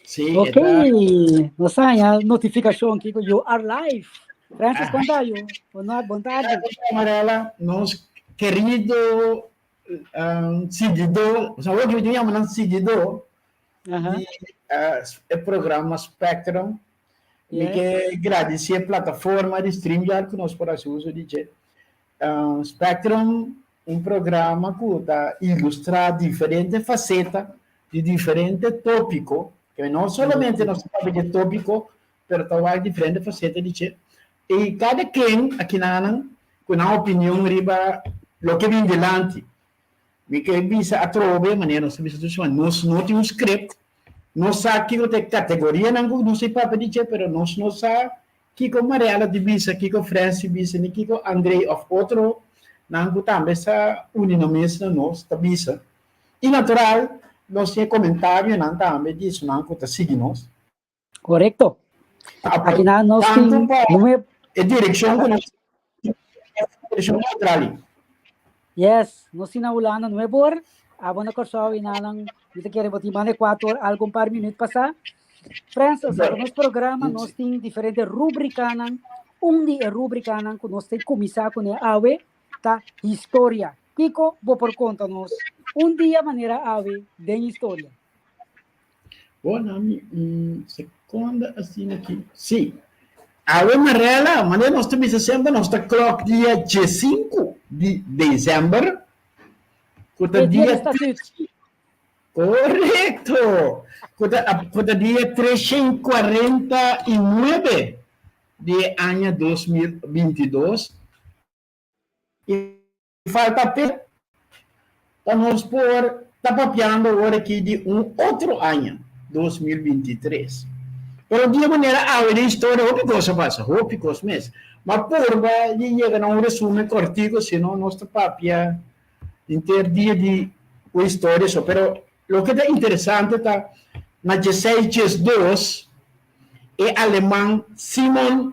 Sí, Ok, nos saya notificação que you are live. Francis, contayo. Boa tarde. Amarela, nós querido seguidor, hoje eu diria um seguidor de programa Spectrum, me que agradecer a plataforma de streaming que nós podemos usar de Spectrum, programa que ilustra diferentes facetas de diferentes tópicos, que não somente nós falamos de tópico, mas também diferentes facetas de e cada quem aqui na com uma opinião riba lo que vem delante, me que visa a trove maneira nós nós não temos um script, nós sabemos que tem categoria não sei para dizer, mas nós não sabemos que com Mariela de visa, que com Francis visa, que com Andrei of outro não também essa uninomismo nós tá visa e natural nós temos comentário não também disso não que tá seguindo nós. Correto. Aqui na nós tem a direção que nós direção neutral. Yes, nós sinaulan não é por abona corso inalang kita quer botar mane 4 algum par minutos passar. Francis, no programa nós tem diferentes rubricas, de rubrica que nós tem começar com a ave tá história. Kiko, vou por conta nós dia maneira ave de história. Bom, segunda assim aqui. Sim. A amarela, maneira nós estamos sempre nós está clock dia 5 de dezembro. Quando dia correto. Quando dia 349 de ano 2022. E falta per nós por tá papiando agora aqui de outro ano, 2023. Pero de maneira a história o que coisa passa, o que coisa mesmo. Mas por vai chega a resumo cortico, senão nós tá papia inteiro dia de a história só. Pero o que é interessante tá na 16 é alemão Simon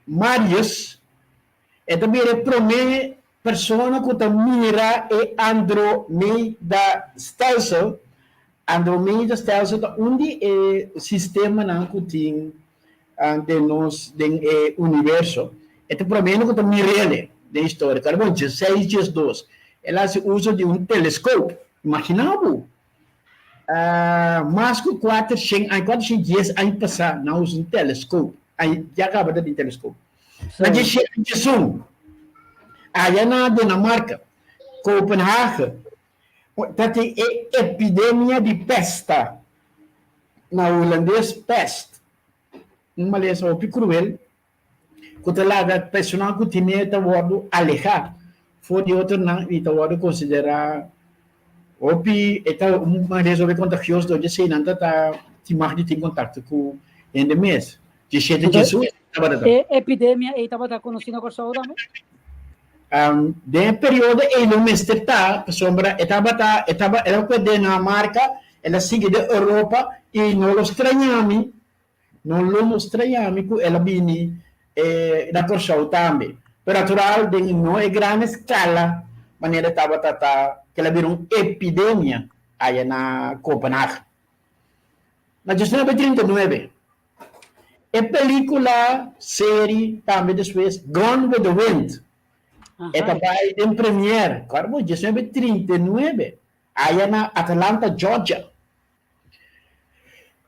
Marius e também é a primeira pessoa que tá mira é Andromeda Stelsel. Andromeda Stelsel onde é o sistema que tem de nós do universo. É o primeiro que tá mira da história. Cara, 16 ela se usa de telescópio. Imaginava? Mais que 410 anos passados, não usa telescópio. Aí já acaba de telescópio. Mas de som. Aí na Dinamarca, Copenhague, tem epidemia de peste. Na holandês, peste. Uma lesão muito cruel. Quando a pessoa que tinha está alejar, foi de outro não, e está considerar opi eta uma resolve contagioso onde se não está te mais de ter contato com endemês de cheio de Jesus epidemia e estava conhecendo com saúde também de período ele mestre tá sombra estava ela pode na marca ela sigue de Europa e não lo estranhami que ela vini da corção também pero natural de não é grande escala maneira estava que ela virou epidemia aí na Copenhague. Na 1939, a película, série, também depois, Gone with the Wind. Esta vai em premiere, claro, 1939, aí na Atlanta, Georgia.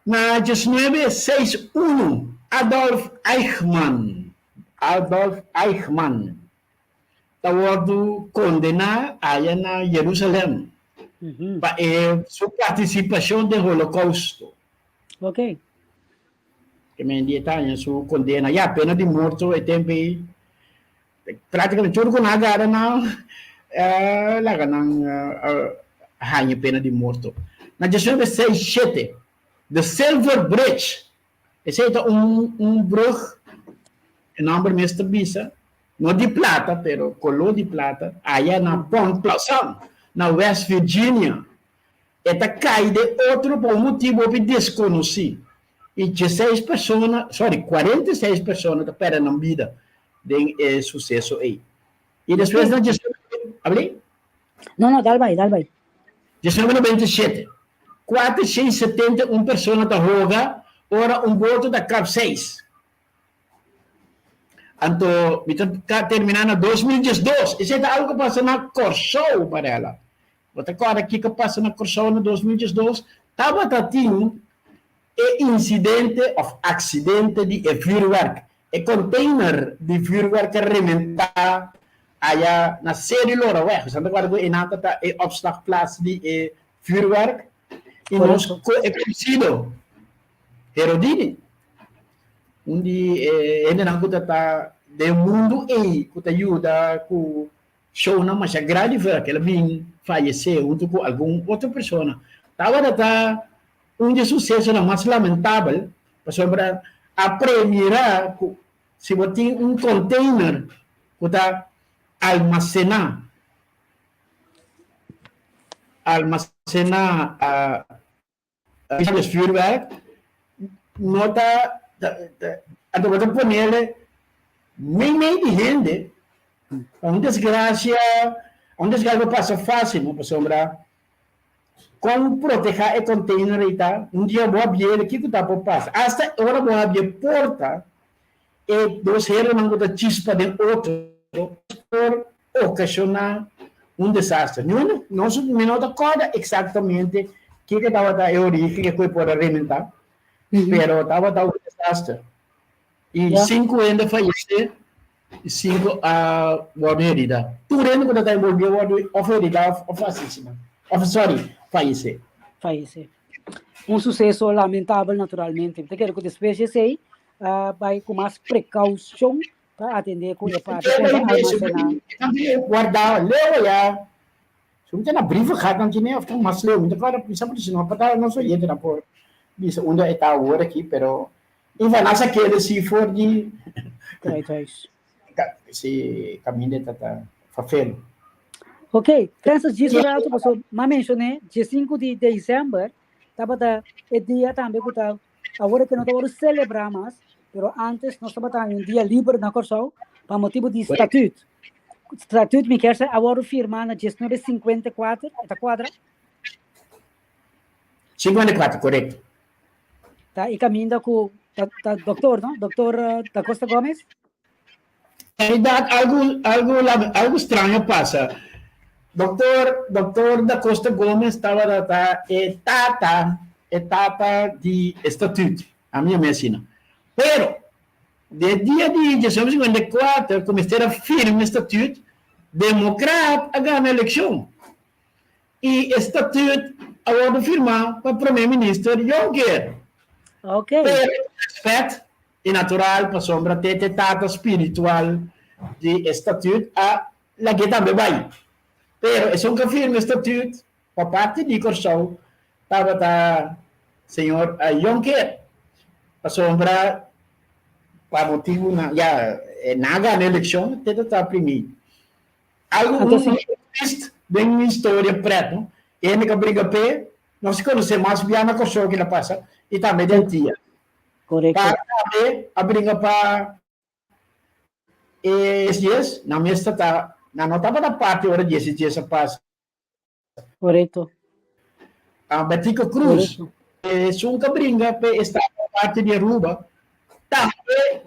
Na 1961, Adolf Eichmann, estava condenado aí na Jerusalém para sua participação no Holocausto. Ok. Que me indica sua condena, e a pena de morte é também praticamente tudo que na gara não lá não há pena de morte. Na 1967, The Silver Bridge, esse é brug, em nome do Mr. Bisa, não de plata, pero color de plata, aí na Point Pleasant, na West Virginia, esta cai de outro por motivo desconhecido. E 46 pessoas perderam vida de sucesso aí. E depois na Não, dá vai. 1997, 471 pessoas da roga, ora voto da CAP 6. Então, terminando em 2012, isso é algo que passa na Corsol para ela. Outra coisa que passa na Corsol em 2012, estava tendo incidente ou acidente de vuurwerk. O container de vuurwerk reventar allá na série Lora. Você não guarda em nada da opslagplaats de vuurwerk. E nós é conhecido Herodini. Onde ele não está do mundo e que ajuda com show na mas grande que ela vem falecer junto com alguma outra pessoa. Estava de sucesso mais lamentável, para a primeira, se você tem container que está almacenar os vuurwerk, não está então você põe ele meio de gente, uma desgraça passa fácil, não para como proteger o container e tal, dia vou abrir aqui que está por passar. Hasta agora vou abrir porta e dos heróis não vão chispa de outro por ocasionar desastre. Não se me acorda exatamente que estava da origem que foi por arrebentar, pero estava um desastre. E 5 ainda faleceram, e 5 a morrerida. Tudo ainda quando está envolvido, a ferida facíssima. Fallecer. Sucesso lamentável, naturalmente. Eu quero que despeje aí, vai com mais precaução para atender com a parte guardar, leu já. Se você não briga, não tinha que mais leu. Então, agora, precisa por isso, não para não sou eu, não por isso, onde está agora aqui, pero e vai nascer aquele se for de se caminho está fazendo. Ok, Francis disse que eu posso mencionar, dia 5 de dezembro, estava o dia também que está, agora que não estamos celebrar mais, mas antes nós estávamos um dia livre na Corsol, para motivo de estatuto. Estatuto, me quer dizer, agora firmar na 1954, esta quadra? 54, correto. Tá, e caminho com o doutor, não? Doutor da Costa Gomes? Na verdade, algo estranho passa. Doutor da Costa Gomes estava na etapa de estatuto, a minha medicina. Pero, de dia de 1954, comecei a firme estatuto, democrata ganha a eleição. E estatuto, agora firmar para o primeiro-ministro Juncker. Ok. Pero, respeito e natural, para sombra, ter etapa espiritual de estatuto, a la que também vai. Pero é um firme estatuto, para parte de Corsol, estava senhor Juncker, para sombra, para motivo já nada na eleição, tenta estar primeiro. Algo triste, bem uma história preta, ele que briga pé, não se conhece mais bem na Corsol que ela passa, e também dentia. Correto. Para também a briga para esses dias, na minha estata, não estava na parte hora de esses dias a passa. Correto. A Betica Cruz, nunca brinca para estar na parte de Aruba, também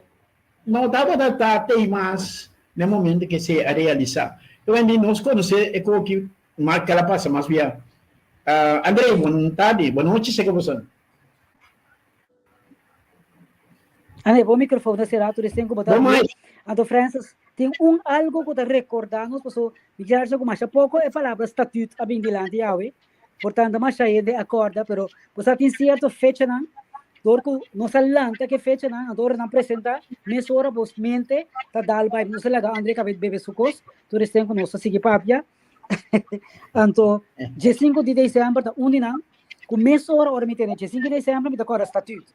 não estava a ter mais no momento que se realizar. Então, nós conhecemos o que marca ela passa mais bem. André, boa tarde, boa noite, sei que você. André, bom microfone, será? Tu tem que botar. Então, Francis, tem algo que te recordarmos, porque já já mais pouco é palavra estatuto a bem dilante, portanto, mais aí de acorda, pero você tem certa fecha, não? Dorco não se lanta que fecha, não? Adoro não apresenta, nessa hora vos mente, tá dal vai, não se lega André que bebe sucos, tu tem que nós seguir papia. Então, dia 5 de dezembro, tá não? Começa a hora me tem, dia 5 de dezembro me dá agora estatuto.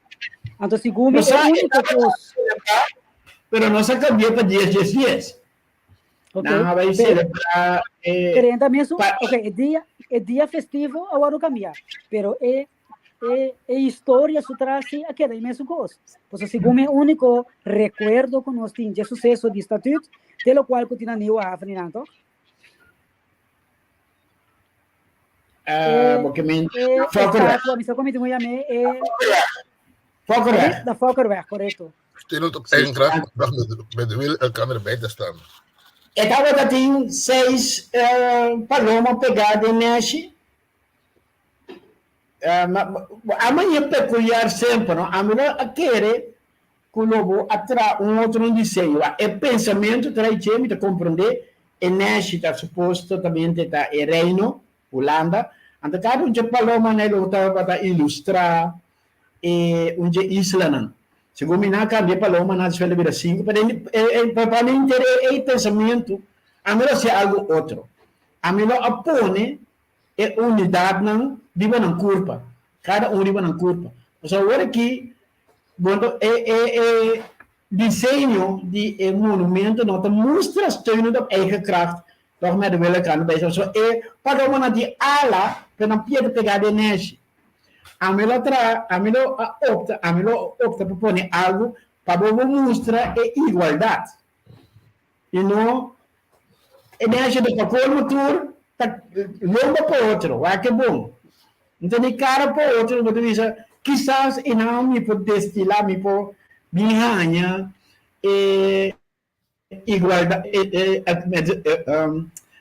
Então, segundo, é a única coisa. Pero não se cambiou para dias. Ok. Não vai celebrar. Querendo mesmo, ok, é dia festivo, agora não cambia. Pero é história se traz aquela mesma coisa. Porque segundo é o único recuerdo que nós temos de sucesso de estatuto, pelo qual continua a Fernando. estátua, misa como eu chamei, Valkenweg. da Valkenweg, correto. Stilend op eigen kracht, dag met de wil elkaar erbij te staan. Estava que tem 6 palomas pegadas nesse. Amanhã é peculiar sempre, não? A mulher quer que o lobo atrás outro desenho. É pensamento, traz gente a compreender. E nesse está suposto também está o reino, Holanda. Então, cada um de paloma, né, para ilustrar um de isla, não. Se combinar com a paloma, nós vamos ver 5, para mim ter esse pensamento, a melhor ser algo outro. A melhor apone é unidade, não, viva na curva. Cada um viva na curva. Então, agora aqui, quando desenho de monumento, não mostra steun op eigen kracht, toch met de willen kan bij zo. Paloma na die ala, para não pegar de nesse. A melhor opta para pôr algo para mostrar a igualdade. E não, é nesse de papel motor, longa para outro, vai que bom. Então, de cara para outro, você diz, quizás, e não me pode destilar, me pode ganhar igualdade,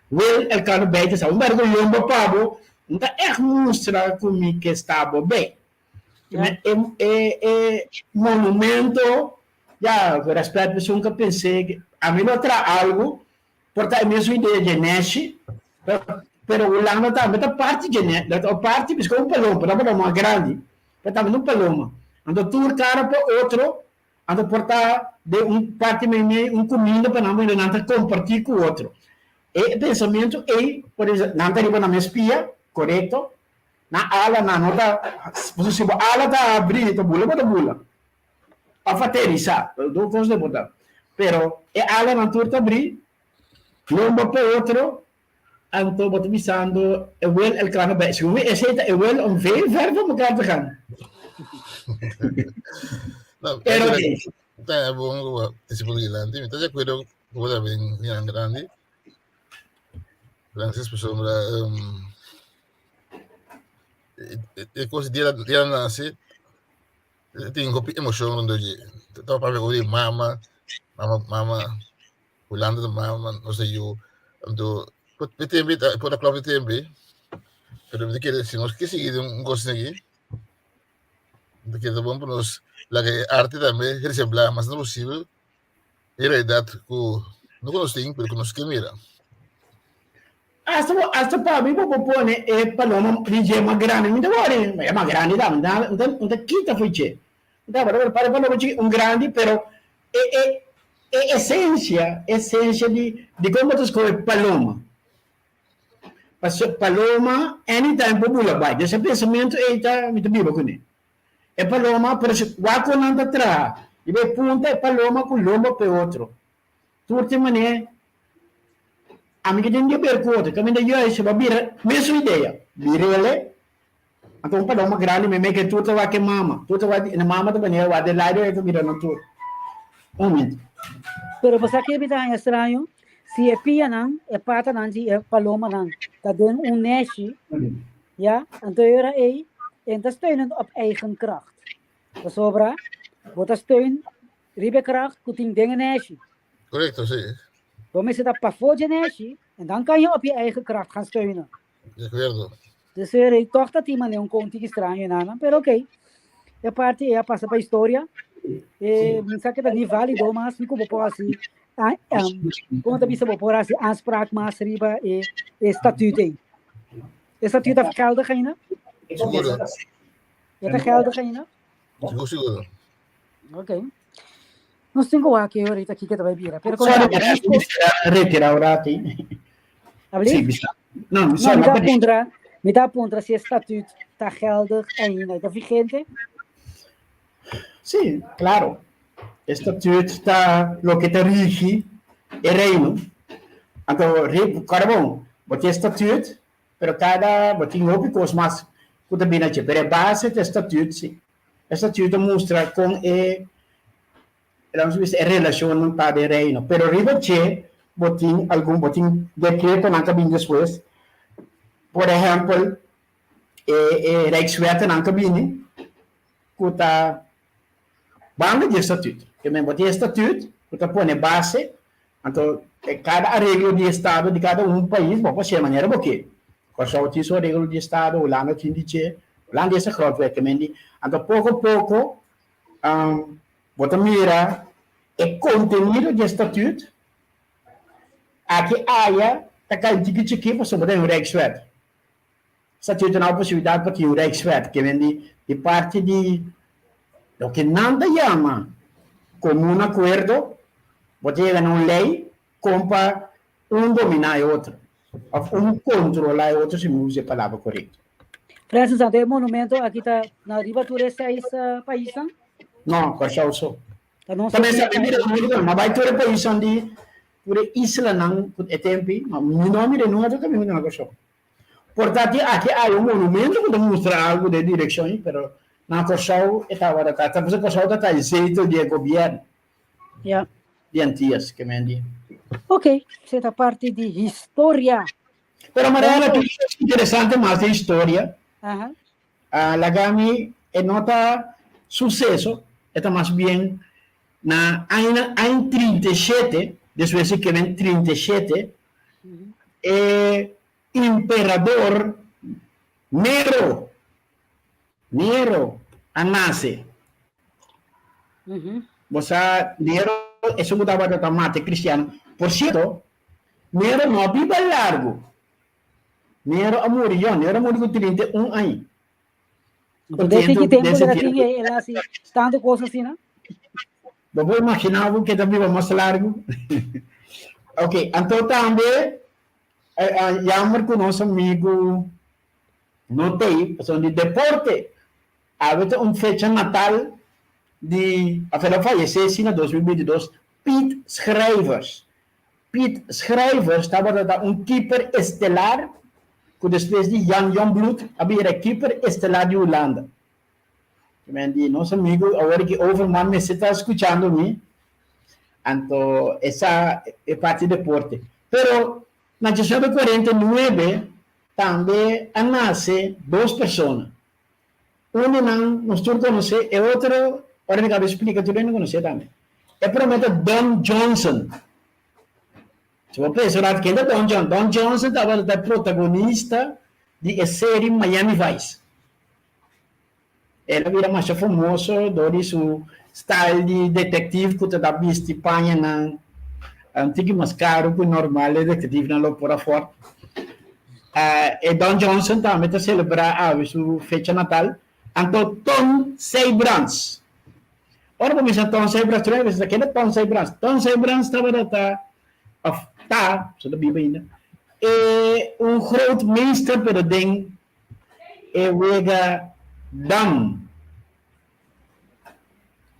wil elkaar bij te staan. Maar de longa para então, mostrar como que estava bem. Monumento, já, com respeito, eu nunca pensei que a mim não traz algo, porque a mesma ideia de Nesh, pero o Holanda também está parte de Nesh, a parte, porque é um paloma, não é uma grande, mas também um paloma. Então, tu cara para outro, então, portar de parte meio, comida para não compartilhar com o outro. E pensamento é, por exemplo, não está na minha espia, correto? Na ala na nota, se a ala está abrindo, tá bula. A faterizar, do coisa de botar. Pero a ala na turta abrir, lomba para outro, então botar pisando, el crânio bem. Se eu aceita, veel ver van elkaar te gaan. Pero é bom, esse grande, então já cuido, vou dar bem grande. Francis pessoa eu considero que ela nasce tem uma emoção quando eu para ver mama Holanda de mama não sei eu então pode tempo pode clube tempo pero de que se nós que seguir gosto aqui de que é bom para nós lá que arte também receblar mas não é possível é realidade que não conhecemos pero que nós que mira. Hasta para mim, vou pôr, né? É paloma, DJ uma grande, muito bom, é uma grande, não quinta foi che. Então, para paloma grande, pero é essência de como tu escolhe paloma. Mas paloma, anytime bubula vai. Esse pensamento é muito vivo com ele. É paloma, por isso, o não está atrás. E bem, punta é paloma com lomba para outro. Tudo maneira. A mim que tem que ver com outro, também daí eu acho que mesma ideia, virele, então para uma grande, me que tudo vai que mama, tudo vai na mama também é o Adelaide é que vira no tudo, momento. Pero você aqui me dá estranho, se é pia não, é pata não, se é paloma não, tá dando neshi, ja, então era en dat steunen op eigen kracht. Dat sobra, wat dat steun, ribbekracht, kuting dingen neshi. Correcto, sim. Dan is het dat pavot je neshi, en dan kan je op je eigen kracht gaan steunen. De acuerdo. Dus ik toch dat iemand een contigo estranho nada, pero ok. É parte é passa para a história. Não sei que tá nem válido, mas fico vou pôr assim. Como também se vou pôr assim, aanspraak mas riba e estatuto aí. Estatuto é geldig ainda? Seguro. É geldig ainda? Seguro. Ok. Nós temos aqui ahorita aqui que vai vir. Pero como retirar o rati. Abri? Não, me dá pontra se estatuto está geldig ainda, está vigente? Sim, claro. O estatuto está, lo que te rige é reino. Então, caramba, bote estatuto, pero cada, bote novo coisa mais, kuda binache, pero base do estatuto, sim. O estatuto mostra com vamos dizer, a relação não está de reino, pero riba che, botin decreto na cabine depois, por exemplo, Rijkswet en cabine, kuta banda de estatuto. Que me bote estatuto, kuta pone base, então cada arreglo de estado de cada país, bom, pode ser maneira porque Kosovo tinha sua arreglo de estado, Holanda tinha de ser, Holanda é essa grote que então pouco a pouco, bota mira o contenido de estatuto, aqui há, tá caindo de que você botar um Rijkswet. Estatuto não há possibilidade para que o Rijkswet, que vem de parte de o que nada chama como acordo, você chega numa lei, compra dominar o outro, ou controlar o outro, se não usa a palavra correta. Francis, até o monumento aqui está na riba do país, não, Kosovo só. Também sabe, mas vai ter país onde por isla não é tempo, mas não me renova também não Kosovo. Portanto, aqui há monumento que mostra algo de direção, mas na Kosovo estava talvez Kosovo está jeito de governo. Yeah. De antigas, que me diz. Ok, esta parte de história. Pero Mariana, tu é interessante mais de história. La Gami nota sucesso, está mais bem na em 37, depois que vem 37, imperador Nero nasce. Você Nero é um da tomate cristiano. Por certo, Nero não vive largo. Nero murió com 31 anos. Desde que tempo já tinha ela assim, tanto coisa assim, não? Vou imaginar que também vai mais largo. Ok, então também, chamar com nosso amigo, notei, de deporte, havia fecha natal de, ela faleceu em 2022, Piet Schrijvers. Piet Schrijvers estava keeper estelar, que depois de Jan Jongbloed, havia keeper estelar de Holanda. Nosso amigo, agora que Overman me está escutando, então, essa é parte do deporte. Pero, na 1949, também nasce duas pessoas. Uma não estou conhecendo, e outra, agora me cabe explicar, tu não conhece também. É provavelmente Don Johnson. Se você pensar que é Don Johnson, Don Johnson estava protagonista de série Miami Vice. Ela vira mais famoso do seu style de detetive que está visto em Espanha na antigo mais caro que normal detetive na por fora. E Don Johnson também está celebrando a sua fecha natal. Então Tom Seybrands. Ora vamos a Tom Seybrands, aquele Tom Seybrands. Tom Seybrands está, só da Bíblia ainda. É groot meester per ding wega dam.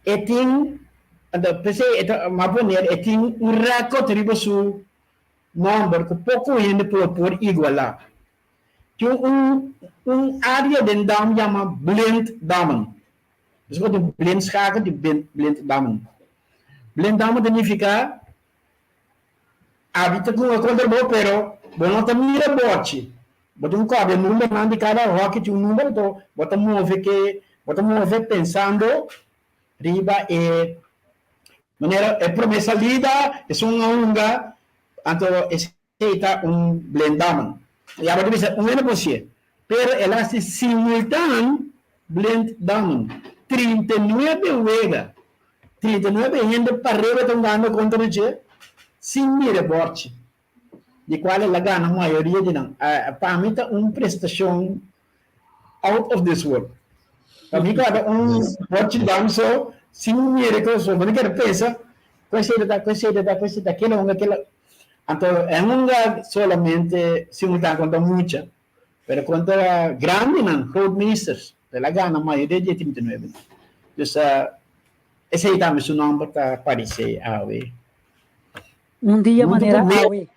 E tem, pensei, tem recorde riba su number que pouco gente propor igualar. Tem área de dam chama blind damen. Dus wat een blind schakel, die blind damen. Blind damen significa habita com a contra boa, pero não tem mira bote. Bota código, número de cada rocket, número do, bota mover pensando riba e maneira é promessa lida, é unga, então aceita blend damen. E agora dizer ano você, pero ela se simultâneo blend damen. 39 wega. 39 gente para arriba estão dando contra o dia. Sem mira bote. De qual é a gana, a maioria de não. Para mim, é uma prestação out of this world. Para mim, cada bote de dança, sem mira que eu sou. Mas não quero pensar, coisa daquela. Então, é uma solamente simultânea contra muita. Mas contra grande, não, roadmasters. Ela gana a maioria de 39. Então, esse aí também o nome para aparecer aí. Dia maneira awe.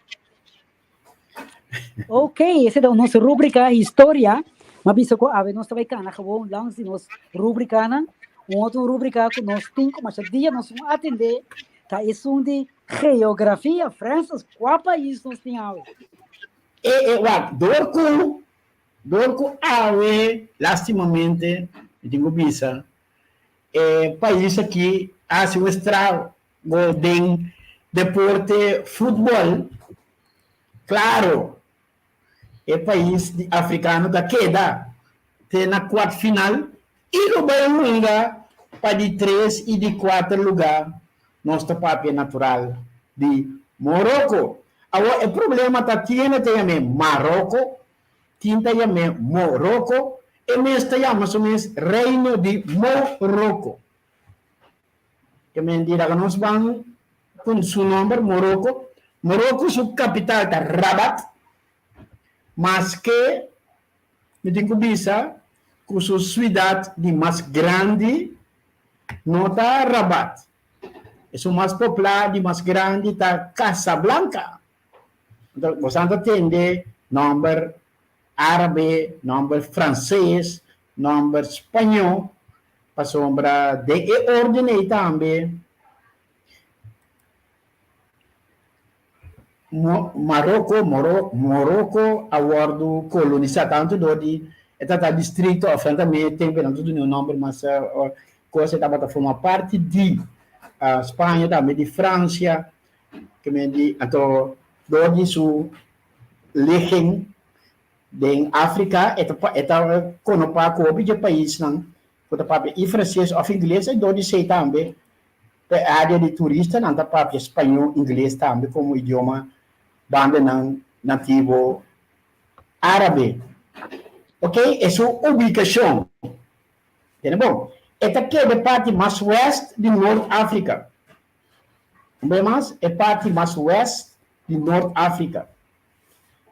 Ok, essa é a nossa rubrica História. Mas bisa ko awe nós vai cana gewoon langs nos rubrica na. Outra rubrica que nós temos, mas dia nós vamos atender. Tá isso de geografia, Francis, qual país nós tem awe? Dorco Dorco awe, lastimamente, eu tenho visa, país aqui, hace um estrago de deporte futebol, claro, é país africano da queda, tem na quarta final, e o Bahia para de 3 e de 4 lugar, nosso papel natural de Morocco. Agora, o problema está também Marrocos, tinta também Morocco, e mesmo mais ou menos Reino de Morocco. Que me dirá que nós vamos com seu nome, Morocco. Morocco, sua capital está Rabat, mas que me tenho visa com sua cidade de mais grande não está Rabat. É o mais popular e mais grande está Casablanca. Então, você entende nome árabe, nome francês, nome espanhol, para sombra de ordem também. Marrocco awardo colonizado tanto dodi está distrito afrantamento tem pelo tudo no nome mas coisa estava a formar parte de Espanha também de França que me di então dodi su legem de África eta quando para cobre de país não quando para e francês ou inglês e dodi sei também a área de turista não está para espanhol inglês também como idioma banda nativo árabe. Ok? É sua ubicação. Entendeu? Bom, esta aqui é a parte mais oeste de Norte África. Bem mais? É a parte mais oeste de Norte África.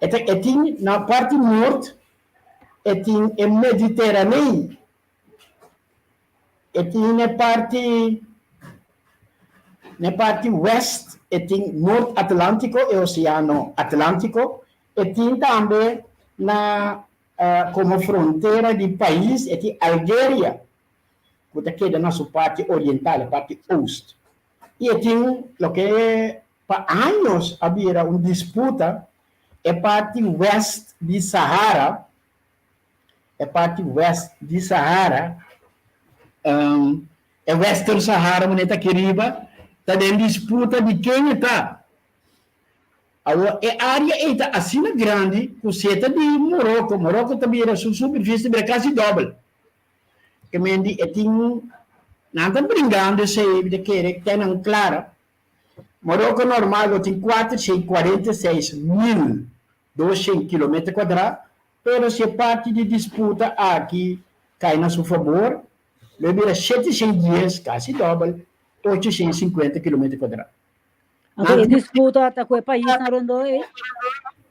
Esta tem na parte norte, tem o Mediterrâneo. E tem na parte oeste, tem Norte Atlântico e Oceano Atlântico, e tem também como fronteira de país, tem Algéria, que queda na sua parte oriental, a parte oeste. E tem o que para anos havia uma disputa, é parte oeste de Sahara, é Western Sahara, moneta queriba, está em disputa de quem está. Agora, a área está assim grande, com seta de Morocco. Morocco também era sua superfície de quase dobro. Que me diz, não está brincando, se de querer, tem clara. Morocco normal tem 446.200 km², pero se parte de disputa aqui cai na seu favor, leva 710, quase dobro, 850 km². Okay, disputa ta kue país na rondo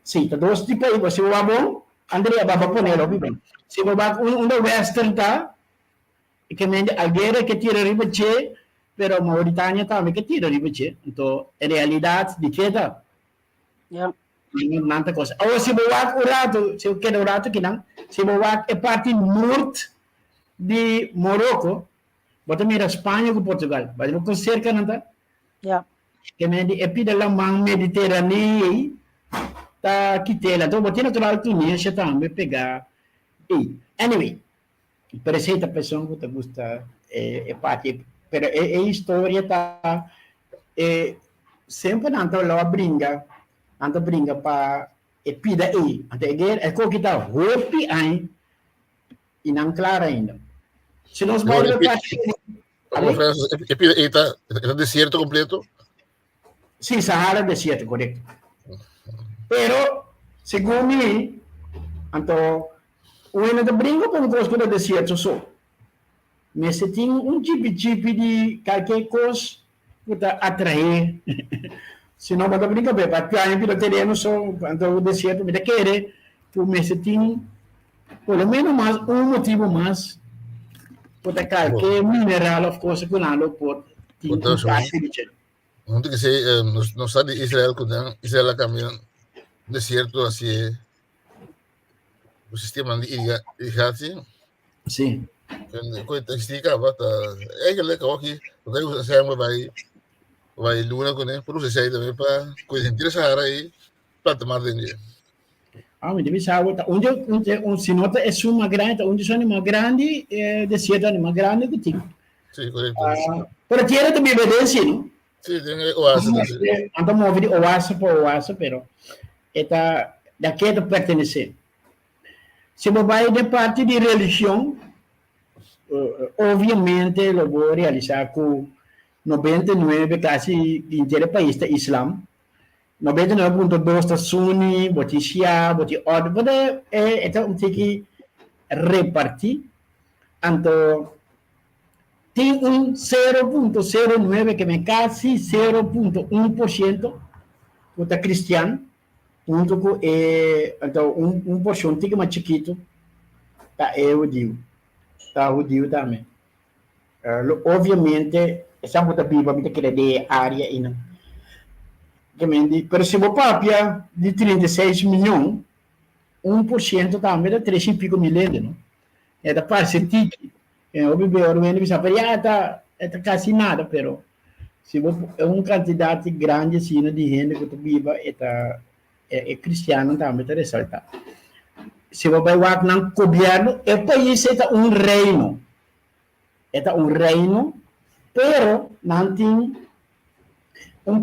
Sim, tá dois tipos aí. Se vai bom, Andrea vai poner bem. Se vai western tá, e que mende Algéria que tira riba che, pero Mauritania também que tira riba che. Então, em realidade, de que tá? Yeah. Nanta coisa. Agora, se vai o rato, se eu quero o rato que não, se vai é parte norte de Morocco, bota mira Espanha com Portugal. Vai não cerca não tá? Yeah. Que me é pida lá mang Mediterrâneo tá que tela então botar natural Tunísia também pegar e anyway parece que a pessoa que gosta é parte pero é história tá sempre não tá lá brinca para pida aí até é co que tá hope aí e não clara ainda se nós vamos ¿Está desierto completo? Sí, Sahara desierto, correcto. Pero, según mí, bueno, te brinco con cosas de desierto, me se tiene un chipi de cualquier cosa que te atrae. Se não, te brinca, para piano, pelo terreno, o desierto, me te quer, tu me se tiene, por lo menos mais, motivo mais, para qualquer mineral, of course, que não pode ter Gente que se no está de Israel cuando Israel cambió desierto así o sistema de irrigación. Sí. Cuenta estica bata que le acabo aquí porque se llama vai luna con él por usted ahí también para cuidar Sahara ahí para tomar de día. Deve saber, onde se nota é uma grande, onde são mais grande, de certa mais grande que tem. Sim, correto. Para tierra também obedece, não? Sim, tem oásis. Então, move de oásis para oásis, pero esta daqui é pertencer. Se você vai de parte de religião, obviamente, eu vou realizar com 99 quase inteiro país da Islam. 99.2 está Sunni, boti Shia, boti Od, então tem que repartir. Então, tem 0.09 que é quase 0.1% que é cristiano, junto com então 1% que é mais chiquito, tá judeu, também. Obviamente, essa é Bíblia que é de área e não. Pero se você papia de 36 milhões, 1% também é 3 e pico milhões, não? É da parte de obviamente, você vai é quase nada, pero se você é uma quantidade grande assim de gente que viva é cristiano também está ressaltado. Se você vai lá no governo, o país é reino, pero não tem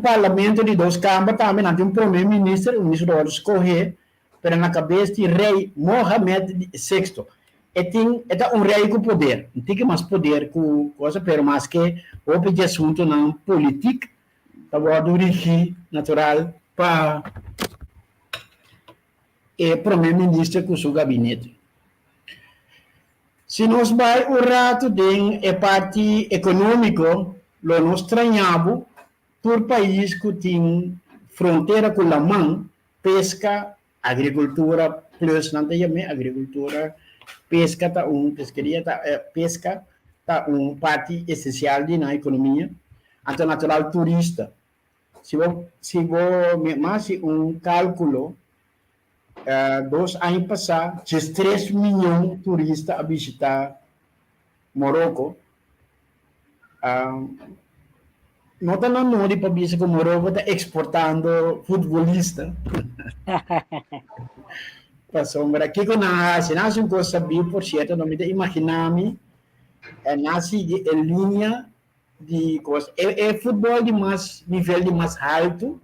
parlamento de 2 câmaras também, não tem primeiro-ministro, o ministro pode escolher, pero na cabeça de rei Mohamed VI. É rei com poder, não tem mais poder com coisa, pero mais que o assunto na política, pode dirigir natural para o primeiro-ministro com seu gabinete. Se nós vai o rato de parte econômico, nós estranhamos por país que tem fronteira com a mão, pesca, agricultura, plus não tem agricultura, pesca pescaria pesca parte essencial na economia, então natural turista. Se você mais cálculo, 2 anos passados, 3 milhões de turistas a visitar Marrocos. Não está na nome para dizer que o Morocco está exportando futebolista. Para sombra, aqui que nasce uma coisa bem, por certo, não me imaginar-me, nasce em linha de coisa. É futebol de mais nível de mais alto,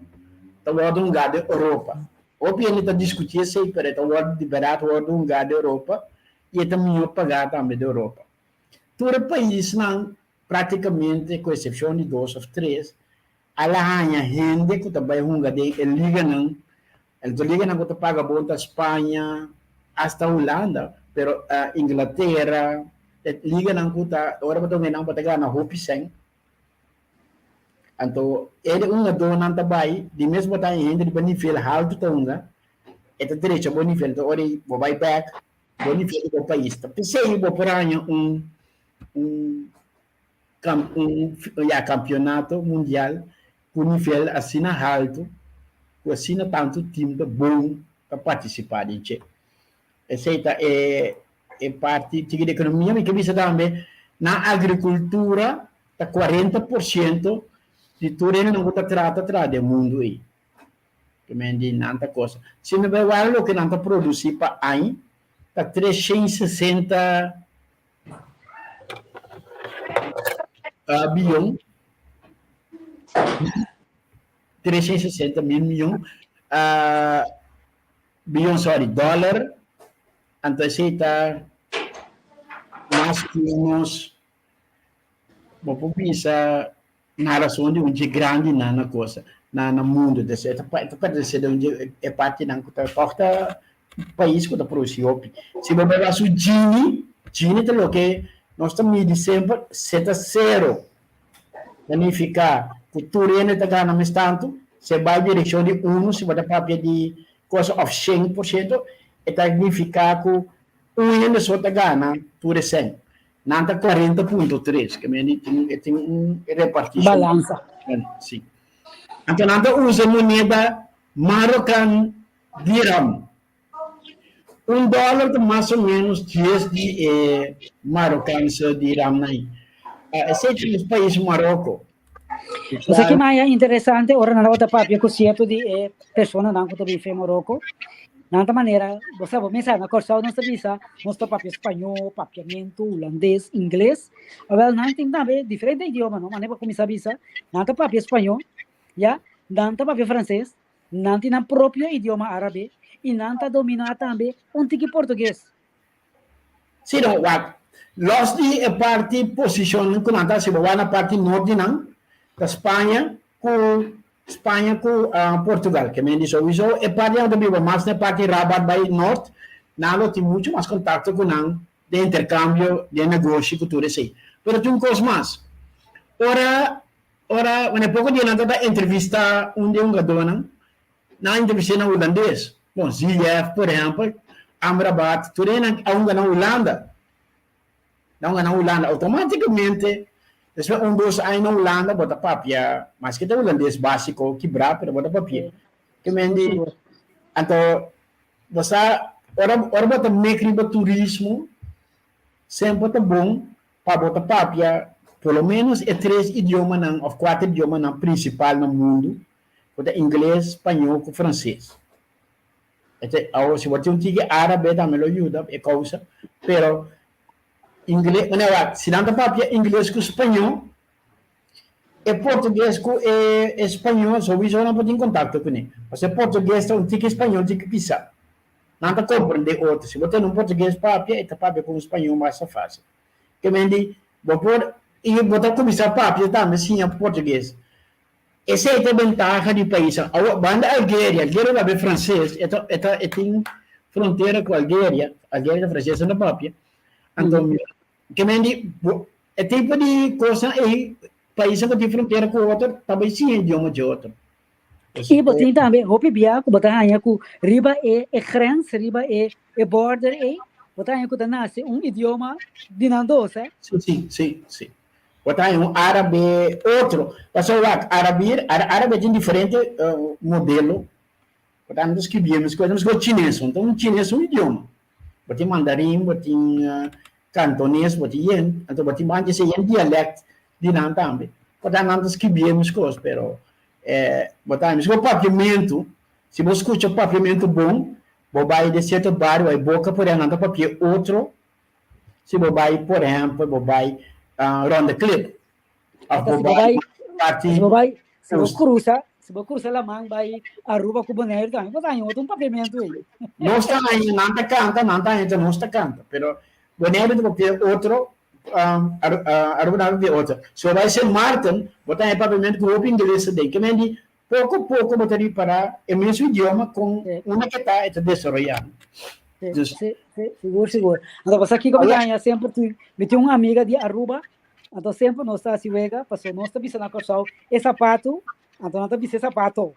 está o lugar da Europa. Obviamente está discutindo isso, mas está o liberado o lugar da Europa e é também pagar também da Europa. Todo país não praticamente, com exceção de 2 ou 3, a gente que também liga não, liga não que paga bom da Espanha, hasta Holanda, pero Inglaterra, liga não que agora não para ganhar na Hopi Sen. Então, ele dona também, de mesmo que ainda de nível alto tonga, é direito bom nível, então ele vai back, bom nível do país. Pensei vou por aí campeonato mundial com nível assim alto, com assim tanto time bom para participar de. Essa é parte da economia, mas que visa também na agricultura, tá 40% de tudo ele não está trata do mundo aí. Também de nada coisa. Se não vai ver o que não está produzindo para aí, tá 360 bilhão, 360 mil milhões, dólar, então está mais que uns, vou pensar na razão de onde grande na coisa, no mundo, pode ser onde é parte da porta país que está produzindo. Se você vai o Gini tem o que nós estamos de sempre, seta zero. Significa que o turno está ganhando tanto, se vai em direção de 1, se vai dar papel de coisa of 100%, significa que o ano só está ganhando por 100. Não está 40.3, que tem uma repartição. Balança. Sim. Então, não usa moneda Moroccan dirham. $1 mais ou menos 10 de maroccanos dirham. Esse é o país Marocco. Você que mais interessante, ora na outra papel que certo de pessoa não que também fez Marocco. Nanta maneira, você vai pensar na Corsal, nós visa, nós papel espanhol, papiamento, holandês, inglês. Well, não tem também diferente idioma, não? Maneira para começar a visa, nanta papel espanhol, já, nanta papel francês, nanta na próprio idioma árabe e nanta domina também tique português. Sim, não, los di a parte position com nanta se vai na parte norte não, da Espanha com Portugal, que me diz isso, é parte onde vivo mais na parte Rabat by norte, nada tem muito mais contato com não de intercâmbio, de negócio, com tudo isso. Pero tem coisa mais. Ora, quando pouco dia nada da entrevista um gadona, na entrevista na holandês, bom, ZF, por exemplo, Amrabat, tudo na Holanda. Não na Holanda, automaticamente, depois dos anos na Holanda, bota papia, mas que tem holandês básico, quebrar, pero bota papia. Que me diz, então, você, ora bota mecri para turismo, sempre tá bom, para bota papia, pelo menos é 3 idiomas, ou 4 idiomas principal no mundo, bota inglês, espanhol e francês. Então, se você tem árabe, também ajuda, é coisa, pero inglês, se não papia inglês com espanhol, e português com espanhol, só isso não pode ter contato com ele. Porque português tem que espanhol, tem que pisar. Não está compreender outro. Se você não português papia, está papia com espanhol mais fácil. Que me diz, e botar começar papia também, sim, em português. Essa é a vantagem do país. A banda Algéria vai ver francês, tem fronteira com a Algéria é francesa na papia. Então, que me diz, é tipo de coisa, país que tem fronteira com o outro, também sim é idioma de outro. E botin também, roupa biaco, botar aí com riba grens, riba border, botar aí com nasce idioma dinandoso, é? Sim. Botar aí árabe, outro. Passou lá, árabe tem diferente modelo. Botar nos que viemos, coisas com chinês, então chinês é um idioma. Botar mandarim, botar cantonês, botar yen, então botar mais yen dialecto dinan também. Botar nos que viemos coisas, pero botar o papiamento, se você escuta o papiamento bom, você vai de certo bairro, vai boca por aí, nada papia outro, se você vai, por exemplo, você vai Ronda Clip, se você cruza a mão, vai Aruba, Cubaneiro, também, você tem outro papiamento aí. Não está aí, não está canta, pero Bonaire do papel outro, Aruba de outro. Se vai ser Martin, você tem papiamento com o inglês daí, que me pouco a pouco você tem para o mesmo idioma com uma que está desenvolvendo. Seguro. Então, você aqui, como ganha, sempre tem uma amiga de Aruba, então sempre nós está se vega, passou nós está visando a Corsal, é sapato, então nós está visando sapato.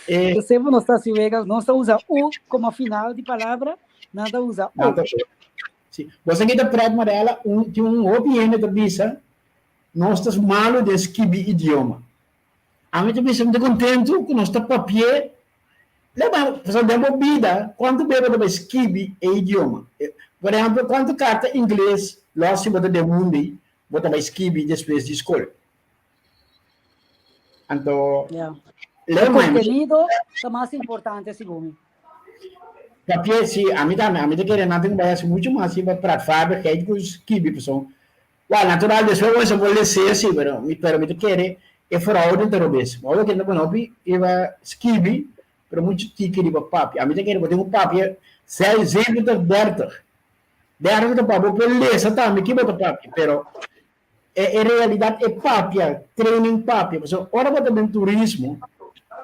Então, sempre nós está se vega, nós está usa o como final de palavra, nada usa o. Sim. Você que está próximo dela, tem opinião da bisa, nós estamos malo de escrever idioma. A gente está muito contente com nosso papel. Fazendo vida, quanto bebe de escrever o idioma. Por exemplo, quanto carta inglês, lá se você de mundo, você vai escrever depois de escola. Então, o contenido é mais importante, segundo. Porque se a mim quer nada que vai ser muito mais para fazer que é que escrever pessoal. Natural depois você pode ser assim, pero me quer é fraude de robes. Olha que não pode ir escrever pero muito tique de papi. A mim tem que botar papi, sempre da derta papi, pelo lesa também que bota papi, pero em realidade é papi, training papi. So, ora bota bem turismo,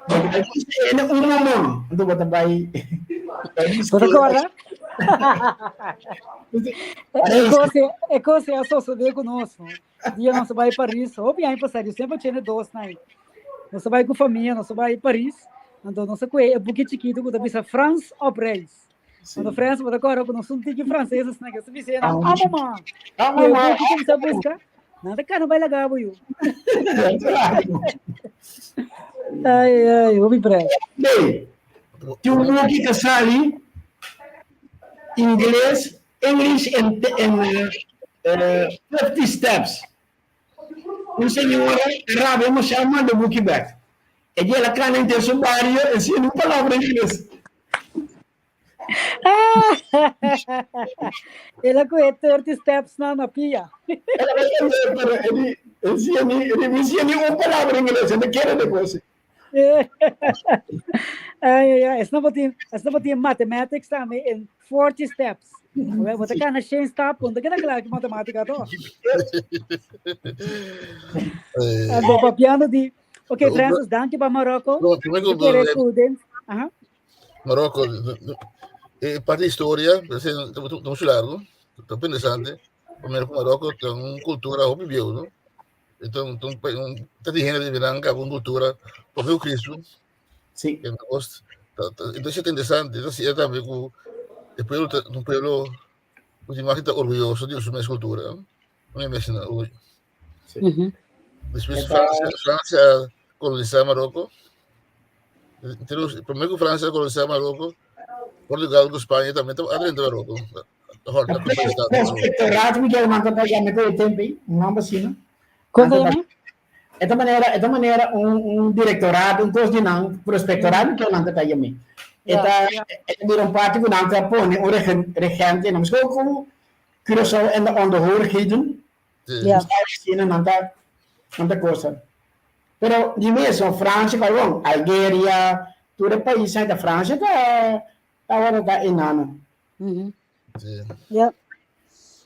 é momento, então bota vai. Bota agora. É coisa associada conosco. Dia nós vai para Paris, ou bem para Paris, sempre tinha dois, né? Nós vai com família, nós vai para Paris. Então, nós conhecemos um pouquinho chiquito, quando bisa France ou Paris. Quando França, quando agora, quando nós temos franceses, né? Que você disse, não, mamãe. Eu vou começar a buscar. Nada, cara, não vai legal, viu? Ai, vou me prender. Bem, tem aqui que sai inglês, English em 50 steps. Senhor, Rabi, vamos chamar do book back. ela cana em seu barrio, assim, não palavra em inglês. Ela com 30 steps na pia. Ela vai entender, pero ele me ensina nenhuma palavra em inglês, ele quer negócio. Essa não botinha mathematics também em 40 steps. Você quer na 100 steps, onde que claro que matemática to? Ando papiando de. Ok, Francis, danke para Marocco. Marocco, parte de história, estamos largo, está interessante. Primeiro com Marocco tem uma cultura óbvia, não? Então está dizendo de Branca uma cultura por meu Cristo. Sim. Então isso é interessante. Então é também que o pueblo ultimamente está orgulhoso de sua cultura. Não é mesmo hoje. Depois França colonizar Marocco. Primeiro que França colonizar Marocco, Portugal com Espanha também está dentro do Marocco. Prospectorado me quer mandar para já me ter tempo, não vacina. Quando é? Esta maneira directorado, coordenando, prospectorado que não está aí. Esta vira parte que não está põe regente, não sei como Curaçao en de onderhoorigheden. Ja. Não está coisa. Pero de mesmo França, bom, Algéria, todo o país da França está enano. Ja.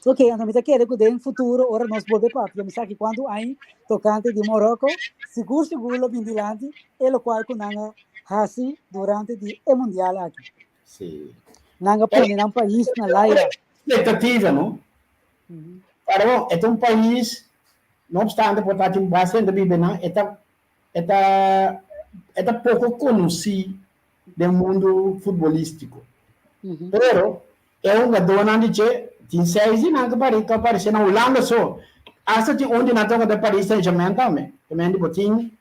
Ok, então me quer que no futuro, ora nós volvemos para eu me sabe que quando aí tocante de Marocco, seguro vindilante, é o qual que nanga hasi durante o mundial aqui. Sim. Nanga põe num país na laia. Expectativa, não? Para bom, é um país, não obstante por estar em base da Bíblia, não, é pouco conhecido do mundo futebolístico. Pero é uma dona de tem 6 anos que aparece na Holanda só. Hasta que onde na toca de Paris Saint-Germain também. Também de botin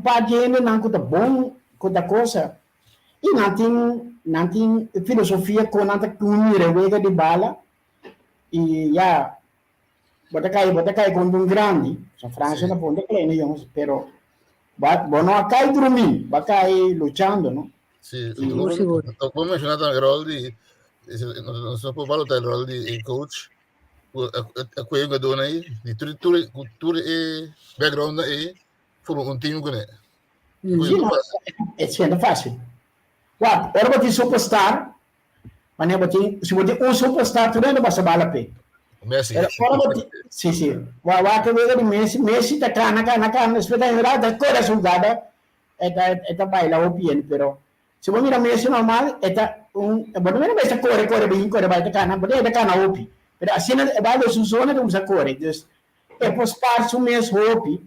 par de gente não que tá bom, que tá coisa. E não tem filosofia com nada que revega de bala. E já bota cai com um grande. A França não pode kleine, pero não cai dormindo, vai cair lutando, não? Sim, vamos mencionar também o rol de não se pode valorar o rol de coach, a coisa que dona aí, de tudo e background aí, for time com ele. É fácil. Ora bati superstar, mas se você superstar, tu não vai saber a pé. Messi. Sim. Que veio de Messi tá cana, espetacular, da cor jogada, é baila o piano, pero se você mira Messi normal, bueno, não vai corre bem, vai tá cana, pode tá cana opi. Pero assim vai do zona de usa corre, dus é pos passo mesmo opi,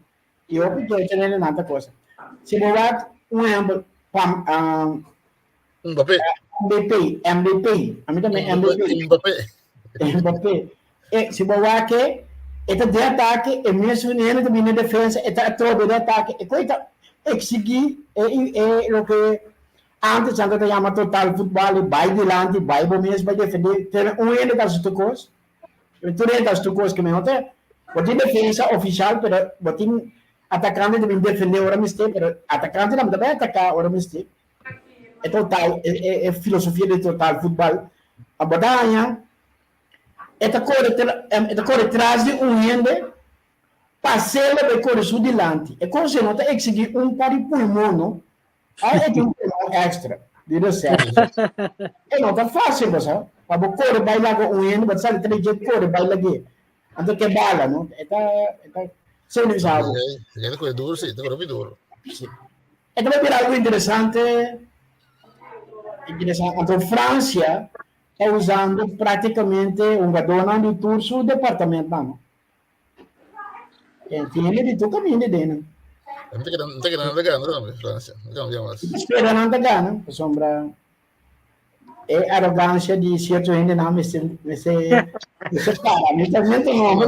e opi que tem nada coisa. Se você vai exemplo, Mbappé. A mim também Mbappé. Se você que de ataque, é mesmo nem de defesa, todo de ataque, e coisa exigir o que antes a gente chama total futebol, vai delante, vai mesmo, vai defender, tem ele das tucos, tudo das tucos que me nota, você defesa oficial, pero você atacante deve defender ora mesmo, pero atacante não deve atacar ora mesmo. É total, é filosofia de total futebol. A batalha esta corre atrás de gente, passela de correr sul delante. E quando você nota exigir par de pulmão, não? Aí é um pulmão extra, de reserva. É não tá fácil, você. Para correr, vai lá com gente, mas sabe, tem que correr, vai lá aqui. Então, que bala, não? Sem visão. É coisa dura, sim, tem que duro. É também algo interessante. Então, França está usando praticamente dona de todo o seu departamento, não? Tiene de tu caminho dentro. Não tem nada ganhando, não, França. Não ganha mais. Espera nada ganha, sombra. É arrogância de certo gente não me se para. Me também não,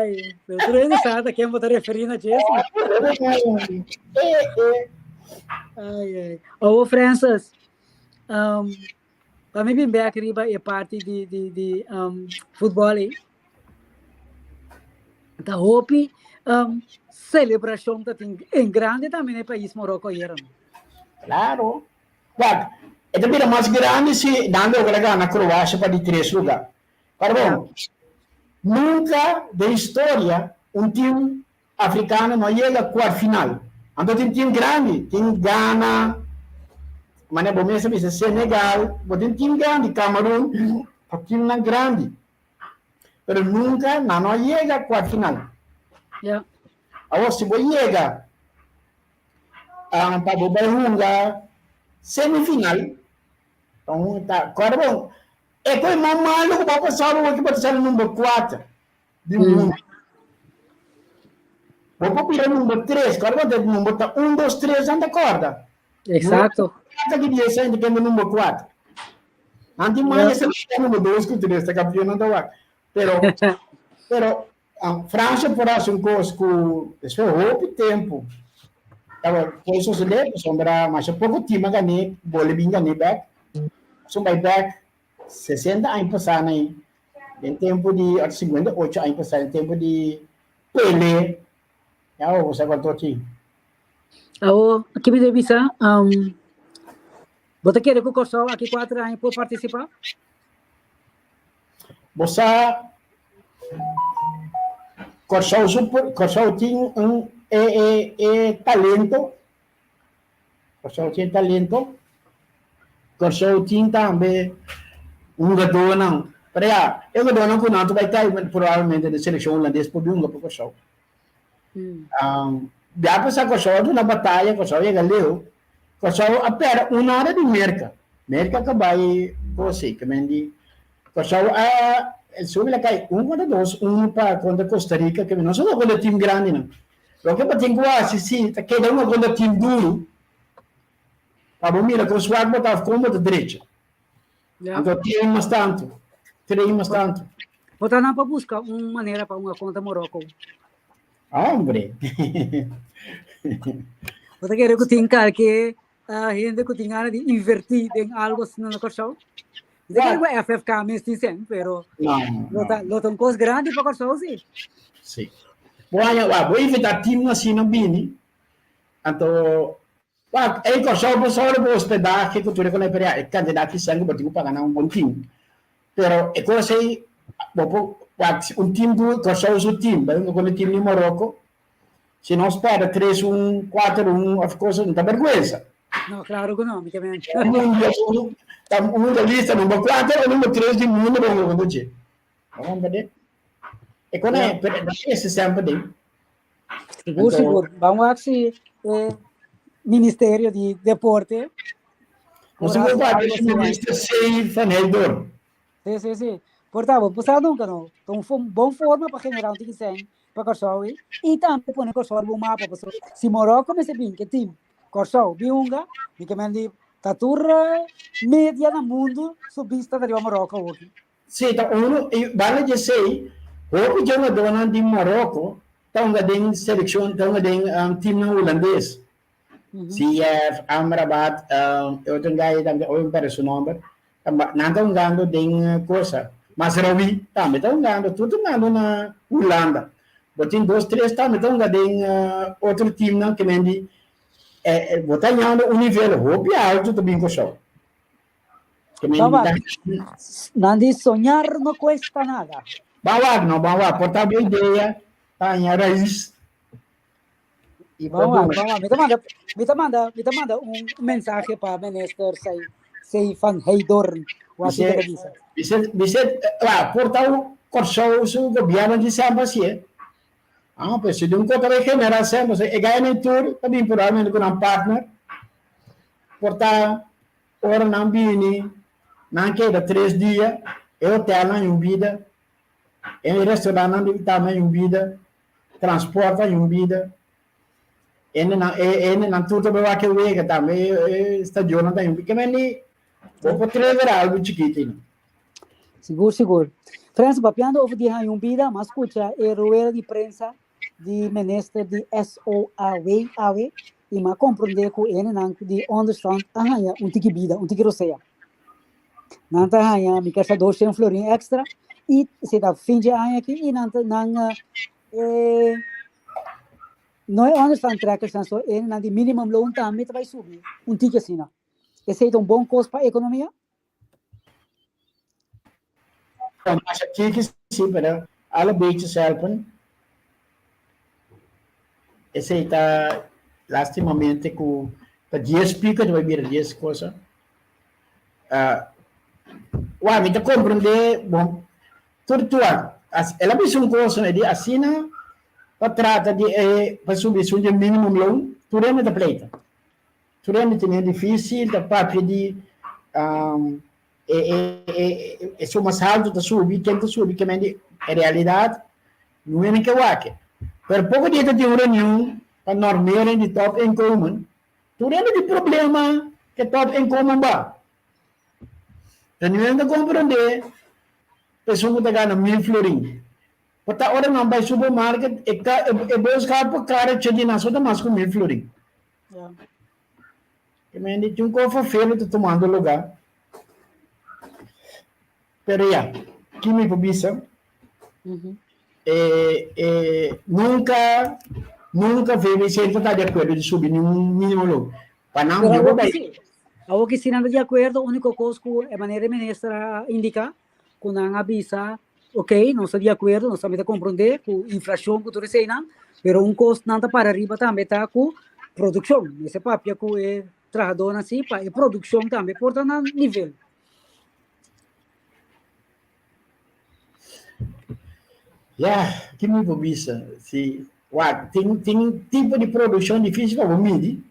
Ai. Doutor ele sabe a quem eu estou referindo a isso. Ai. Ô, Francis, para mim, bem aqui é parte de futebol aí. Da hopi celebração tá tem em grande também no país Morocco era. Claro. Guarda, é também a mais grande se dando agora na Croácia para de 3 lugares. Para bom, nunca da história time africano não chega a quarta final. Então tem time grande, tem Ghana, mas é bom mesmo isso, Senegal, tem time grande, Camerun, time não grande. Pero nunca não chega a quarta final. Yeah. Agora se você chega para o semifinal, então tá, agora bom, é coisa mais maluco para passar o que pode ser o número 4 do mundo. Vou para o número 3, agora vou ter o número 1, 2, 3, não acorda. Exato. Não que dia sai do número 4. Antes mais esse é o número 2 que o 3 está campeão não está. Pero França por um coisa que isso é pouco tempo. Foi suceder, sombra, mas pouco tempo ganhei, Bolívia ganhei back. Sumbai back 60 anos passaram aí. Em tempo de 58 anos passaram, em tempo de Pelé. Já você contou aqui. Aqui me deve ser, você quer que o Corsol aqui 4 anos por participar? Você Corsol tinha talento. Corsol tinha talento. Corsol tinha também jogador não. Para eu jogador não conheço vai estar provavelmente na seleção holandesa por um para Corsol. Já passar Corsol na batalha, Corsol é galego. Corsol apera uma hora de merca que vai você que mendi. Corsol sobre lá cai contra 2, contra Costa Rica que não só contra time grande não. Lo que tem quase sim, tá que uma contra time duro. Para mira com o swag botar como de direita. Então tem bastante. Você não para buscar uma maneira para uma conta Morocco. Hombre. Você quer que tenha que a gente que tenha de invertir em algo assim no Corsol? Você quer que a FFK me ensine, pero lo tem coisa grande para Corsol sim. Sim. Vou inventar time assim no Bini. Então é Corsol pessoal de hospedagem que tu reconhece candidato que sangue para pagar bom time. Pero é coisa aí time do Corsol é o time, vai com o time de Morocco. Se não espera 3-1, 4-1, of course, não está vergüenza. Não, claro que não, amicamente. O mundo lista número 4 ou número 3 do mundo, vamos dizer. Vamos ver. E quando é esse sempre Seguro. Vamos ver se Ministério de Deporte. Você vai fazer o ministro sem fanedor. Sim. Portanto, você nunca não. Então, foi uma boa forma para generar um time para Corsol e também pôr Corsol no mapa. Se Morocco me bem que time Corsol, Biunga, e que me tá turra média no mundo subista da Morocco hoje. Sim, então vale dizer, hoje já não dona de Morocco, tá tem seleção, tá tem time holandês. CF, Amrabat, eu tenho também o impresso nome, não tá ganhando tem coisa, mas Ravi também tá ganhando, tudo ganhando na Holanda. Botin 2, 3 também tá ganhando outro time não que me botar ganhando nível hope alto também com show. Não de sonhar não custa nada. Bawa, portar boa ideia, tá em raiz. Vamos lá. Me manda mensagem para o ministro sei Van Heydorn. Você portar o Corsol o governo de sempre assim. Pues se de um conta de generar sempre, e ganha em tour, também provavelmente com um partner. Portar ora não bini, não queda 3 dias, hotel não vida, restaurante também vida, transporte não vida. Não tudo bem que o também estagione também, porque vou poder algo chiquitino. Seguro. França, papiando over die han vida, mas escucha rueda de prensa de minister de SOAW e ma compreender que ele não de understand ahaya tiki vida, tiki roceia. Não tá ahaya, me quer 200 florin extra e se dá fim de ano aqui e não Nós understand trackers dan so na die minimum loon também vai subir. Tique assim, não. Esse é um bom custo para a economia? Mas aqui que sim, para alle beetjes helpen. Esse está lastimamente com a 10 pica, vai vir 10 coisas. Uau, me está compreender, bom, tudo, ela me uma coisa, né, de assina, para tratar de, para subir de mínimo loan, tudo é da pleita. Tudo é difícil, da parte de, é mais alto da subir, tenta subir, que é realidade, não é nem que eu acho. Por pouco dia de uma reunião, para normear de top em comum, tudo é de problema que top em comum vai. Então, não compreender, pessoa que está ganhando 1.000 florim. Porque agora não vai supermercado, é buscar por cara de nação da mais com 1.000 florim. Que me diz um copo feio de tomando lugar. Pero já, que me publica, nunca veio sempre estar de acordo de subir nenhum mínimo logo. Para não, eu vou vai. Algo que se não de acordo, o único coisa que a maneira ministra indica, quando a avisa, ok, não está de acordo, não está a compreender com a inflação que tu recebe, mas custo não está para arriba também está com produção. Esse papel que é trabalhador assim, para a produção também, portanto, a nível. Que me publica, se tem tipo de produção difícil para medir.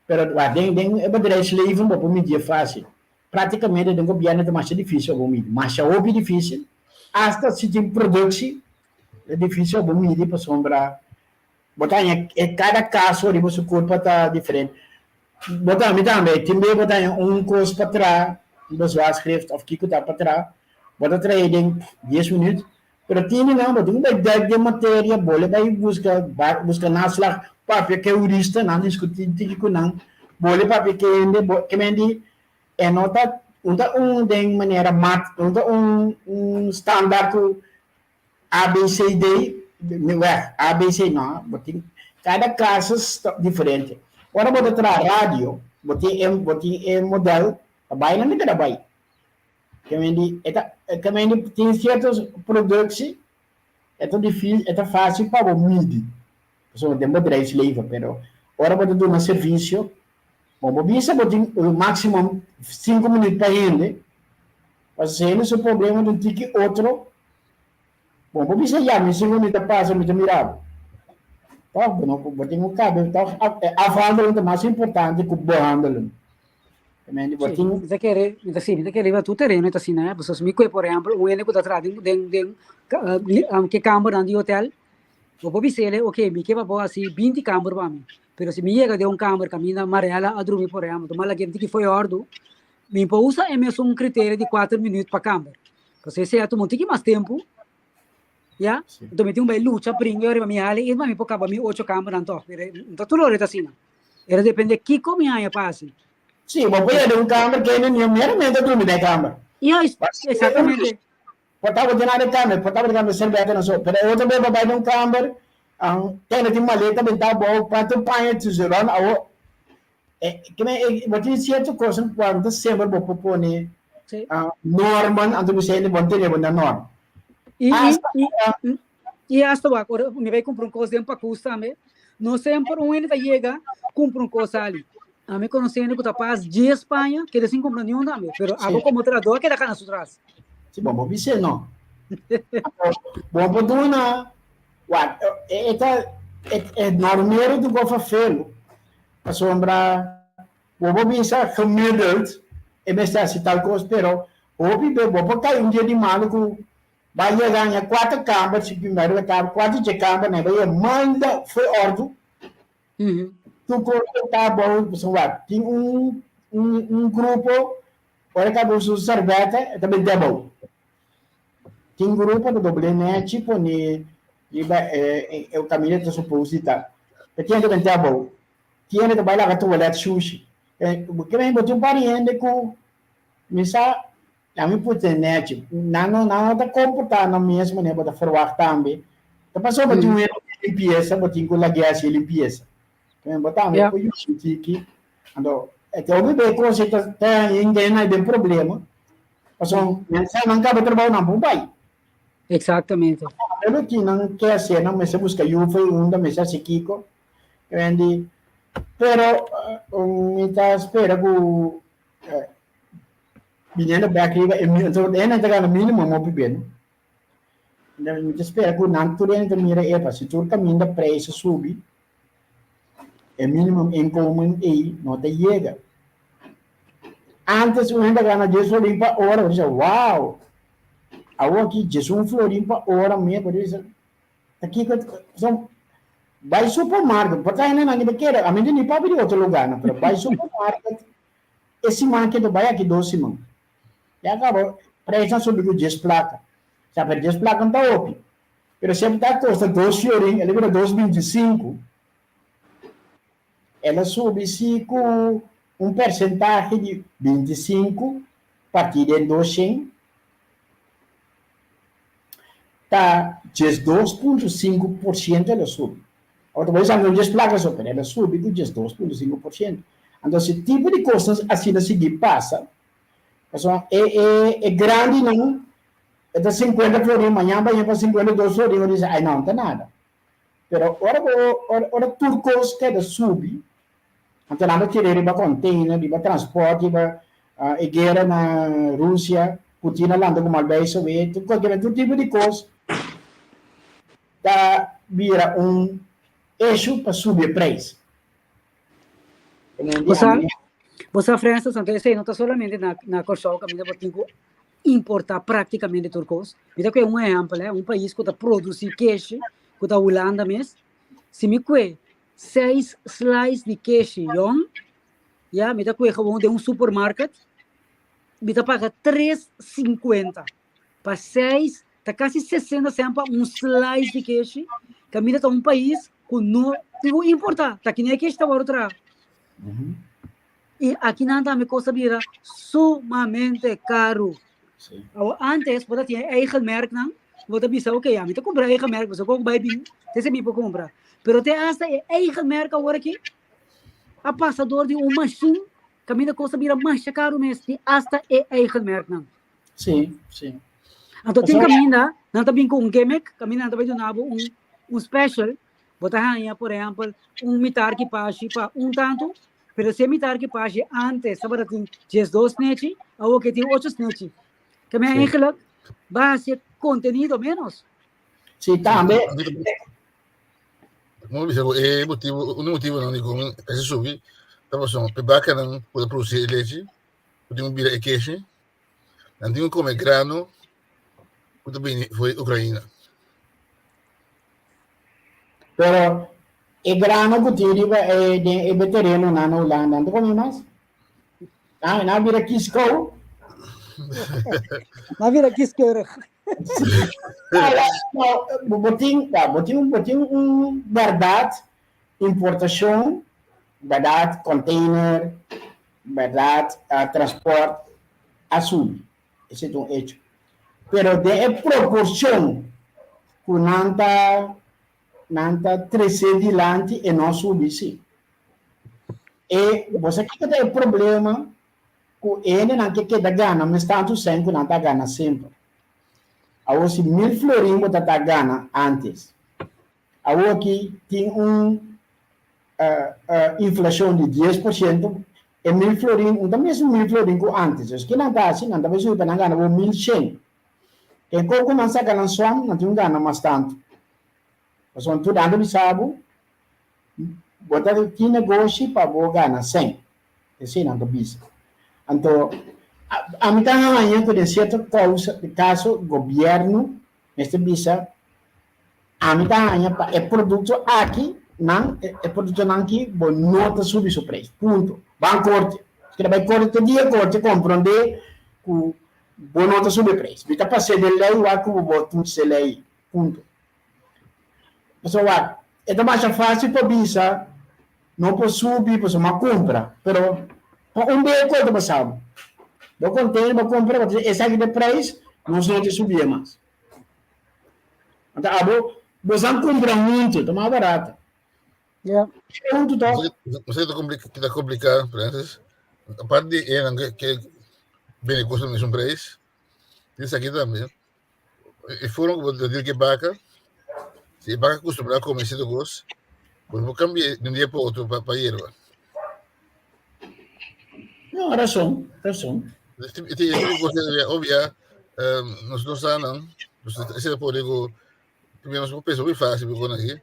Pero é badalai slave para medir é fácil. Praticamente o governo é mais difícil para medir. Mas é difícil. Hasta se tem produção é difícil para medir para sombrar. Botar cada caso de você corpo está diferente. Botar também botar coisa para trás, você escreve of que está para trás. Botar trading 10 minutos. Pero tinha não, botar uma de matéria, bolha vai buscar nas lá. Papel que é jurista, não discutir com não. Boleh papel que mendi é nota de maneira mat, standar com ABCD, ABC não, botin cada caso diferente. Ora botar tra rádio, botin modelo, vai não me dá vai. Que mendi tem certos produtos, é tão difícil, é tão fácil para o medir. Pessoa tem uma drive slave, pero ora pode dar um serviço, bom, bisa pode o máximo 5 minutos para ele, mas se ele o problema de um tique outro, bom, bisa já me 5 minutos passa, me mirar. Tá, bom, pode um cabo, então a handle é mais importante que o handle. Também pode você quer levar tudo terreno assim, né? Você me por exemplo, o ele que está atrás que câmera de hotel. Eu vou dizer, ok, me queima boa assim 20 câmeras para mim. Mas se me chega de câmera caminha amarela a dormir por exemplo, mas a gente que foi ordo, me usa é mesmo critério de 4 minutos para câmera. Porque se tu monte que mais tempo, já? Então me tem uma luta pringa, eu me ale, e me pode acabar 8 câmeras então. Então tudo é assim. Era depende que como é passe. Sim, vou pôr câmera que ele não meramente dormir na câmera. Exatamente. Potava de nada câmera, potava de câmera cerveja não só. Pero eu também vou dar câmera, tem de maleta bem tá bom, para tu panha tu zeron, que nem vou te dizer certo coisa quando sempre vou propor norman, ando você ele vão ter uma norma. E hasta agora me vai comprar coisa para custa também. Não sempre ele vai chegar comprar coisa ali. A mim conhecendo que tá paz de Espanha, que eles não compram nenhum também, pero algo como tradutor que dá cana atrás. Sim, bom, você não. Bom, por duna, é normal do gofa felo. A sombra, bom, bisa gemiddeld, e me está se tal coisa, pero, ouvi, bom, porque um dia de maluco, vai ganhar 4 câmeras, se primeiro etapa, 4 de câmera, né, vai manda, foi ordo, tu tá bom, pessoal, tem um grupo, olha que a sua cerveja, também é bom. Tem um grupo do WNET, tipo, o caminho está suposto estar. Tem que ter bom. Tem que trabalhar com a toalete sushi. Porque vem botar um pariente com, misa, a mim por internet, não está comportando mesmo, né, botar forward também. passou para um limpeza, botin com a guia se limpeza. Então, botamos Yeah. com isso aqui. Então, até o bebê com você tá ninguém não tem problema. Passou, não acaba trabalho não, vai. Exatamente. Eu que não quer ser, não me se busca yufa unda me se kiko. Quindi pero mi ta spera ku binendo back riva e mi so ena daga minimo mo bibeno. Mi ta spera ku nan turene ta mira e pa si turca minda preço subi. E minimum income e não te chega. Antes o ainda ganha 10 florim pa hora, eu disse, uau! Agora aqui, 10 florim pa hora mesmo, eu disse, aqui são vai supermercado, porque ainda não é que a gente nem pode ir a outro lugar, não, mas vai supermercado, esse market vai aqui 12 semanas. E acabou, preço sobre o 10 placa. Sabe, 10 placa não está óbvio. Mas sempre está custa 2 florim, ele vira 2,25. Ela sobe se com um percentagem de 25 a partir de 200, está 2,5% ela sobe. Outra vez, não diz placas, ela sobe com 2,5%. Então, esse tipo de coisas assim a seguir passa, é grande, não? É de 50 florim, amanhã vai para 52 florim, eu digo, ai, não, está nada. Mas, ora, turcos que subir, então, nada tirar riba container, riba transporte, riba guerra na Rússia, Putin lá com Malbei Soviético, qualquer tipo de coisa, da vira eixo para subir o preço. Você França, então esse não está solamente na Corsol, que ainda tem que importar praticamente turcos. Então, que é um exemplo, um país que está produzindo queijo, que está Holanda mesmo, se me cuê 6 slices de queijo, já, me dá de um supermercado, me dá paga 3,50 para 6, está quase 60 sempre um slice de queijo, que a minha tá um país que não tem que importar, tá que nem queijo está outra. E aqui não me costa vira sumamente caro. Sim. Antes, você tinha eigen merk, não? Você pensava, ok, a mim tá comprar eigen merk, você compra bem, você me pode comprar. Pero te hasta eigen merk agora aqui, a passador de uma machine, que a minha costa vira mais caro mesmo, de hasta eigen merk, não? Sim, sim. Então, tem caminho, não tá bem com um gimmick, caminho não tá bem do um special, botar aí, por exemplo, mitar que passe para tanto, pero se mitar que passe antes, sabe, tem 12 snatch, ou que tem 8 snatch. Que me eigenlijk base contenido menos. Sim, também. O motivo não digo esse subir, estava só pebaca não pode produzir leite, pode virar queijo, não tem como grano, pode bem foi Ucrânia. Pero e grano que tira é veterano na Holanda, não come mais? Não vira Kisco. Na vira Kisco. Botin verdade, importação, verdade, container, verdade, transporte, assume. Esse é um hecho. Pero de proporção que não está crescendo adiante e não subir, sim. E você que tem problema com ele não quer ganhar, mas tanto sempre não está ganhando sempre. Agora, se 1.000 florim você está ganhando antes, agora aqui tem inflação de 10%, e 1.000 florim, não é mesmo 1.000 florim que antes. Isso que não está assim, não está mesmo para ganhar 1.100. Quem começa a ganhar só, não tem ganhar mais tanto. Mas quando tu dando de sabo, você tem negócio para ganhar 100. Esse não é bisa. Então, a mim está ganhando com certa causa, caso governo, neste bisa, a mim está ganhando é produto aqui, não é produto não que bom nota subir o preço. Ponto. Vai corte. Se vai corte dia corte compreender com bom nota subir o preço. Vita passei de lei o que o boto se lei. Ponto. Pessoal, é mais fácil para bisa, não pode subir, para uma compra, pero bem quanto passava. Eu contei, eu comprei, esse aqui de preço, não sei de subir mais. Então, Você compra muito, tá mais barato. Yeah. Muito top. Você está complicado, Francis. A parte de que bem custa mesmo preço, isso aqui também. E foram que vaca, se vaca acostumada a comer cedo gosto, pues vou cambiar de um dia para outro para hierba. Não, razão. Este tipo de coisa é óbvia, nós não sabemos, você pode digo, primeiro nós pensamos muito fácil porque aqui,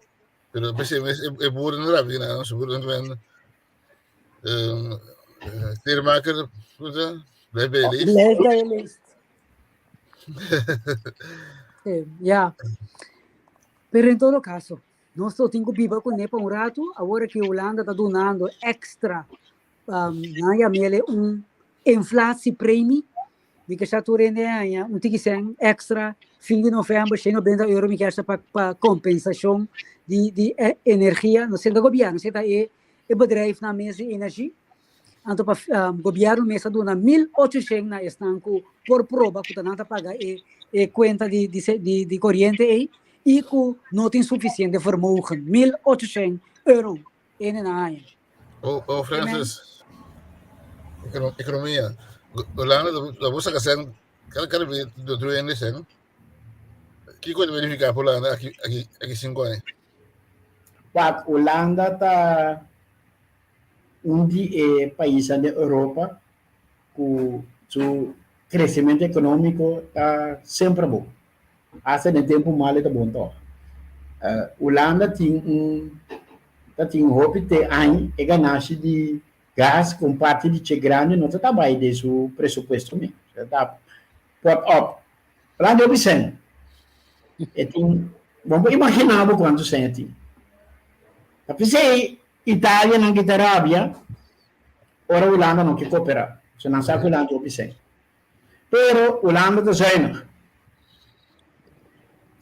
pero pensamos é burro não rápido, não, seguro não vem, ter maker, coisa, bem list. Les da list. Yeah. Pero em todo caso, nós só temos que viver com ele por um rato, agora que a Holanda está donando extra, mele inflatie premie, die que já torende extra, fim de novembro, €90 me quer para compensação de energia, não sei do governo, não sei da bedrijf na mesa de energia, então para o governo mesa dona 1.800 na estanco por prova que não paga e conta de corrente aí e que não tem suficiente vermogen, €1.800 em ano. Oh, Francis, economia. Holanda, da bolsa que sen, cada vez do truende sen. Que coisa verificar por Holanda aqui 5 anos. Wat Holanda está de países da Europa com seu crescimento econômico está sempre bom. Hasta no tempo mal está bom então. Holanda tem roupa de ano e ganância de gás com parte de che grande não está bem de seu pressuposto mesmo. Está pot up. Lá de observar. Vamos imaginar quanto sente. Tapi se Itália não quer Arábia, ora Holanda não quer cooperar. Se não sabe Holanda o que pero Holanda está saindo.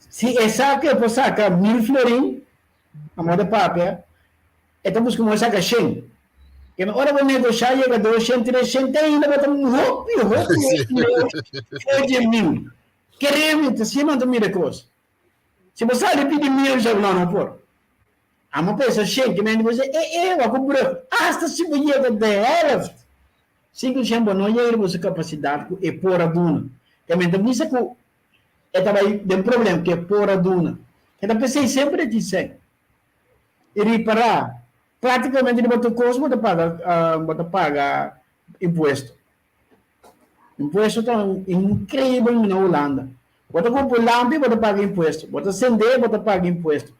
Se essa que eu sacar 1.000 florin, a moda papel, então buscamos sacar 100. Que na hora vou negociar chega 200, 300 ainda botar roupa, de 1.000. Queremos, se não tem coisa. Se você lhe pedir 1.000, já não pode. A uma pessoa chega, que você vai comprar, hasta se você chega de elef. Cinco chambos não chega você capacidade e por a duna. Que a mente diz que é também tem problema que é por a duna. Que a pessoa sempre diz e reparar, praticamente de botar coisa, você paga imposto. Imposto é incrível na Holanda. Você compra lampi, você paga imposto. Você acender, você paga imposto.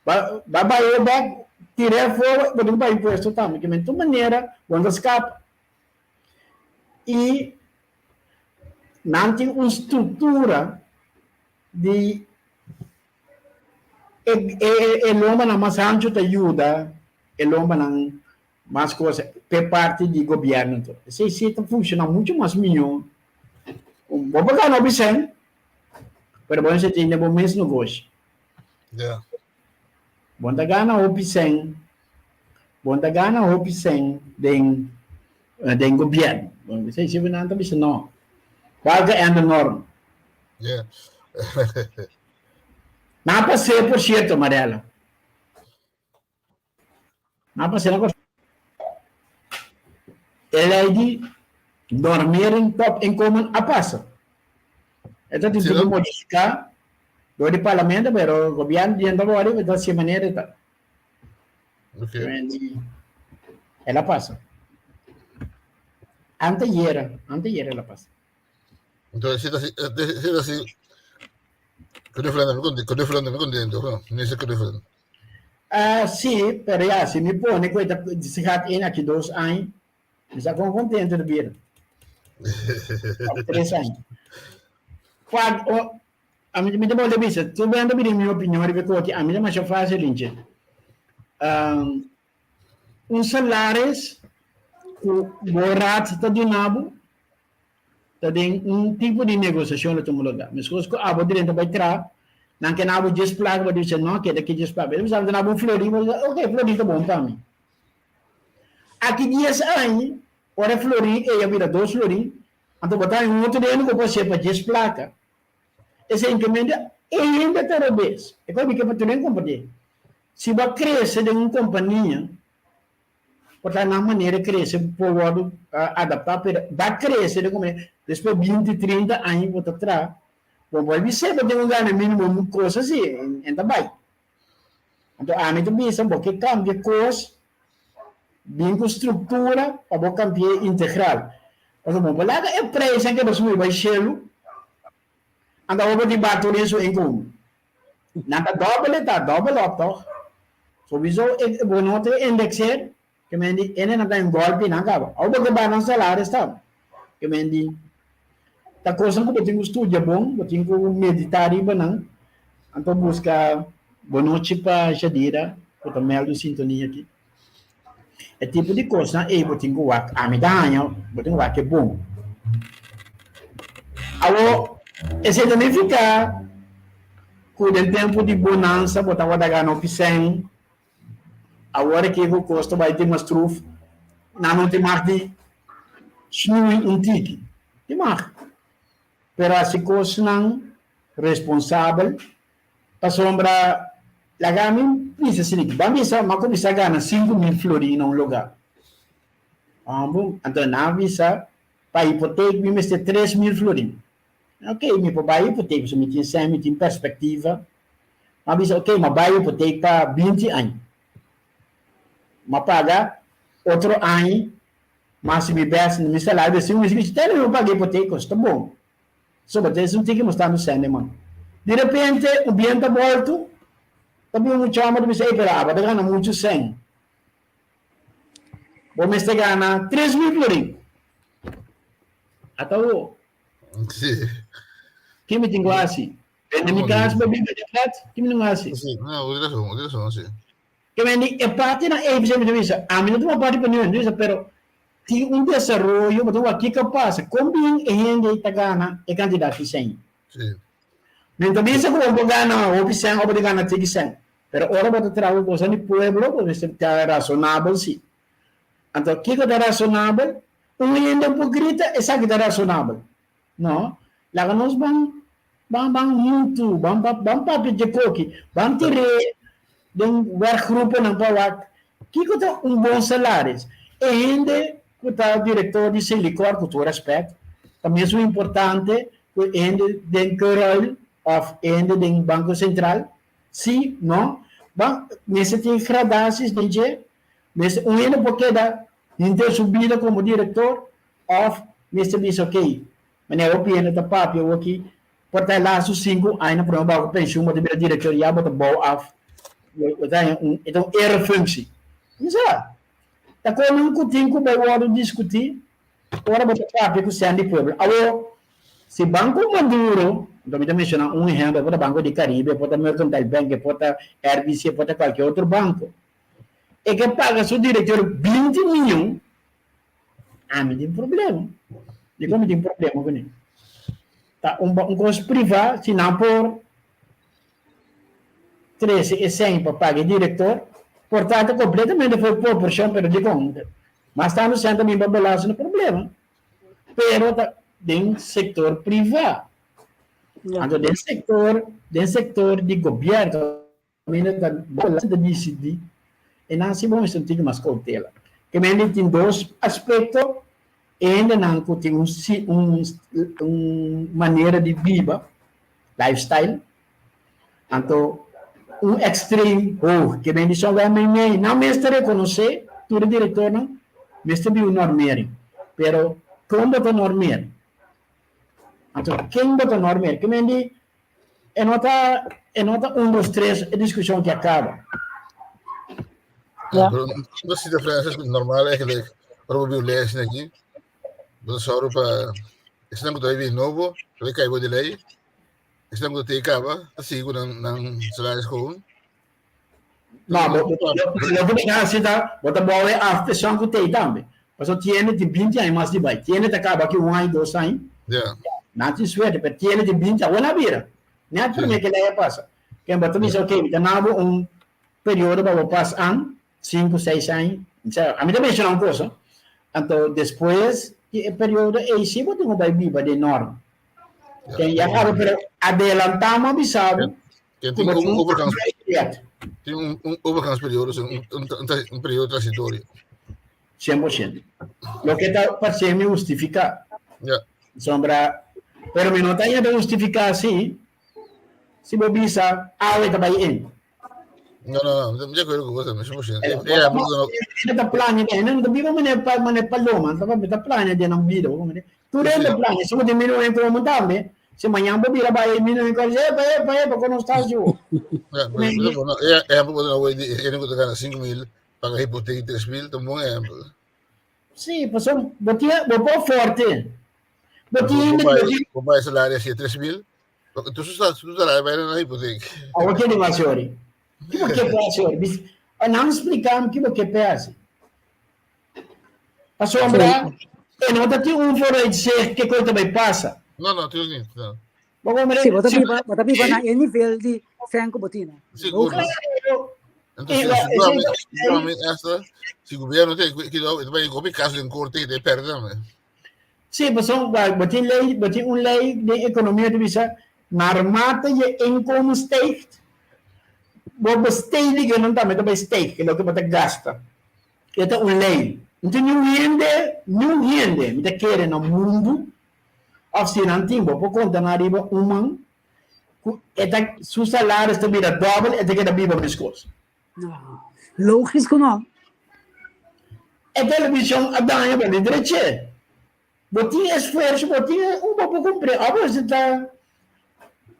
Vai tirar fora, você não paga imposto também. Que de maneira, quando escapa. E não tem uma estrutura de lomba na mais ancho te ajuda, lomba na mais coisa, per parte do governo. Se funciona muito mais melhor. Vou pagar 900, pero você tem o mesmo negócio. Yeah. Bom da gana 900 den governo. Você se não está bisa não. Paga é a norma. Yeah. Não passei por certo, Marela. Não passei na coisa. Ela é de dormir em comum a passa. Então, tem que modificar do parlamento, mas o governo de agora vai dar essa maneira. Okay. Ela passa. Anteayer ela passa. Então, se assim, quando eu falando me contento, não é que eu falando. Sim, pero já, se me põe coisa de se hat aqui 2 anos, já com contente de vir. 3 anos. Quando a mim me deu vista, tu vendo a minha opinião, porque a mim é mais fácil, gente. Salários o borat está de nabo, tem tipo de negociação no lugar. Mas coisas que a boa vai entrar, não que nabo desplaga, vai dizer não que daqui desplaga. Ele sabe que nabo florim, ok, florim tá bom para mim. Aqui 10 anos, ora florim, e vira 2 florim, então botar outro ano que você para desplaca. Esse incremento E ainda cada vez. É como que para companhia. Se vai crescer de uma companhia, porque na maneira crescer, pode adaptar, vai crescer de como depois de 20, 30 anos, vou atrás. Bom, vai ser para ter um ganho mínimo, coisa assim, então vai. Então, a mim também é porque cambia coisa, bem com estrutura, para cambiar integral. Mas, bom, lá é preço que nós vamos baixar, então vamos debater isso em comum. Nada doble up, so biso bono te indexer que mendi ene na time golpe na acaba ao que ba não salário está que mendi ta coisa que eu tenho estudo bom eu tenho meditar e banang então busca bono para jadira eu também do sintonia aqui é tipo de coisa e eu tenho a medalha eu tenho que é bom ao esse significa que o tempo de bonança botar da ganho piscem agora que o custo vai ter mais truf, não tem mais de snui tique, tem mais. Pero assim coisa não responsável, para sombra, lá gamin precisa assim, vamos ver, mas como se ganha 5.000 florins em um lugar. Então na visa para hipoteca me mete 3.000 florins. Ok, me para hipoteca, se me tinha sempre tem perspectiva, mas ok, mas vai hipoteca para 20 anos. Mas paga outro ano, mas se me best no salário, assim, me diz, eu paguei hipoteca, está bom. Só que isso não tem que mostrar no cinema. De repente, o bem está volto, também um chama de me dizer, vai ganhar muito 100. Vou me ganhar 3.000 florins. Até o... Sim. Que me tem assim? Vende me casa, bebê, de flat, que me não assim? Sim, não, o direção, sim. Que me é parte na eficiência de visa. A mim não tem uma parte para nenhum, pero tem desenvolvimento, mas aqui que passa, como bem gente está ganhando é candidato a 100. Sim. Não também se como ganha ou 100 ou ganha 100. Pero ora para trabalhar com o povo, porque está razonável sim. Então, o que é razonável? Gente hipocrita é sabe que é razonável. Não? Lá nós vamos muito, vamos para de coque, vamos tirar de werkgroepen ng pawak, kiko to bom salário. E ainda, que está o diretor de Silicor, com todo respeito, também é importante, que ainda den Curol, ou ainda den Banco Central, sim, não? Bom, nesse tem gradações, gente, mas ainda porque da, não subida como diretor, ou, nesse diz, ok, mas eu opino da papi, eu aqui, porta lá, 5 anos, para uma pensão, mas de diretoria, mas bom, então, era função. Isso é. Tá como um coutinho que vai discutir, agora vou falar com o Sandy Pueblo. Agora, se Banco Maduro, então, mencionar um exemplo, pode Banco de Caribe, pode Mercantile Bank, pode RBC, pode qualquer outro banco, e que paga seu diretor 20 milhões, me tem problema. E como tem problema com ele? Tá, curso privado, se não por 13 e 100 para pagar diretor, portanto, completamente foi proporção para de conta. Mas está no centro também para balançar no problema. Pero tem setor privado. Então, tem setor de governo, também está balançando de decidir. E não se vamos sentir mais cautela. Que ainda tem dois aspectos, ainda não tem maneira de viver, lifestyle. Então, extreme, que vem de só não me está reconhecer, tudo diretor não, me está viu normeiro, pero como está normeiro? Então, quem está normeiro? Que vem de, é nota 1, 2, 3, a discussão que acaba. Uma diferença normal é que para o violência aqui, você só para esse não é novo, ele caiu de lei. Islam ko acaba, assim, com ng salário com. Não, eu vou pegar assim, tá? Bota boa é a questão que tem também. Mas eu tinha de 20 anos mais de vai. Tinha de acaba aqui 1 ano, 2 anos. Yeah. Não te suede, mas tinha de 20 anos, na vira. Nem a primeira que ele passa. Quem bota me ok, então período para passar 5, 6 anos. A mim também é uma coisa. Então, depois, o período é esse, eu tenho que viver de norma. Tem já pero adelantamos avisado. Que tem um overgangsperíodo, um período transitório. 100%. Lo que está para ser me justifica. Yeah. Sombra, pero me não tem de justificar assim. Se você visa, está bem. Não, de acordo com você, mas 100%. Está plano, não vivo mané paloma, está plano de não vida. Tu rende plano, se você diminuir em como também, se amanhã você vira para diminuir em coisa, para quando está eu. É a pouco não ele não ganha 5.000, paga hipoteca 3.000, então bom é. Sim, pessoal, você forte. Vou pagar salário assim 3.000, tu salário vai na hipoteca. O que diga senhor? Que você pensa, senhor? Não explicamos que você pensa. A sombra, não está um fora de ser que coisa também passa. Não, tem gente, não. Sim, bota viva na nível de 5 botina. Seguro. Então, seguramente essa, se o governo tem que vai comer caso em corte e perde também. Sim, pessoal, botin lei de economia de visa, maar mate je inkomen stijgt, wordt bestedingen não também vai stijgen, que é o que você gasta. Esta é lei. Então, não rende, me quer no mundo, of se não tem, por conta na riba humano, esta seu salário está vira dobro, esta que é viva pescoço. Lógico não. A televisão a danha para direito. Botin esforço, botin pouco cumprir. Agora você está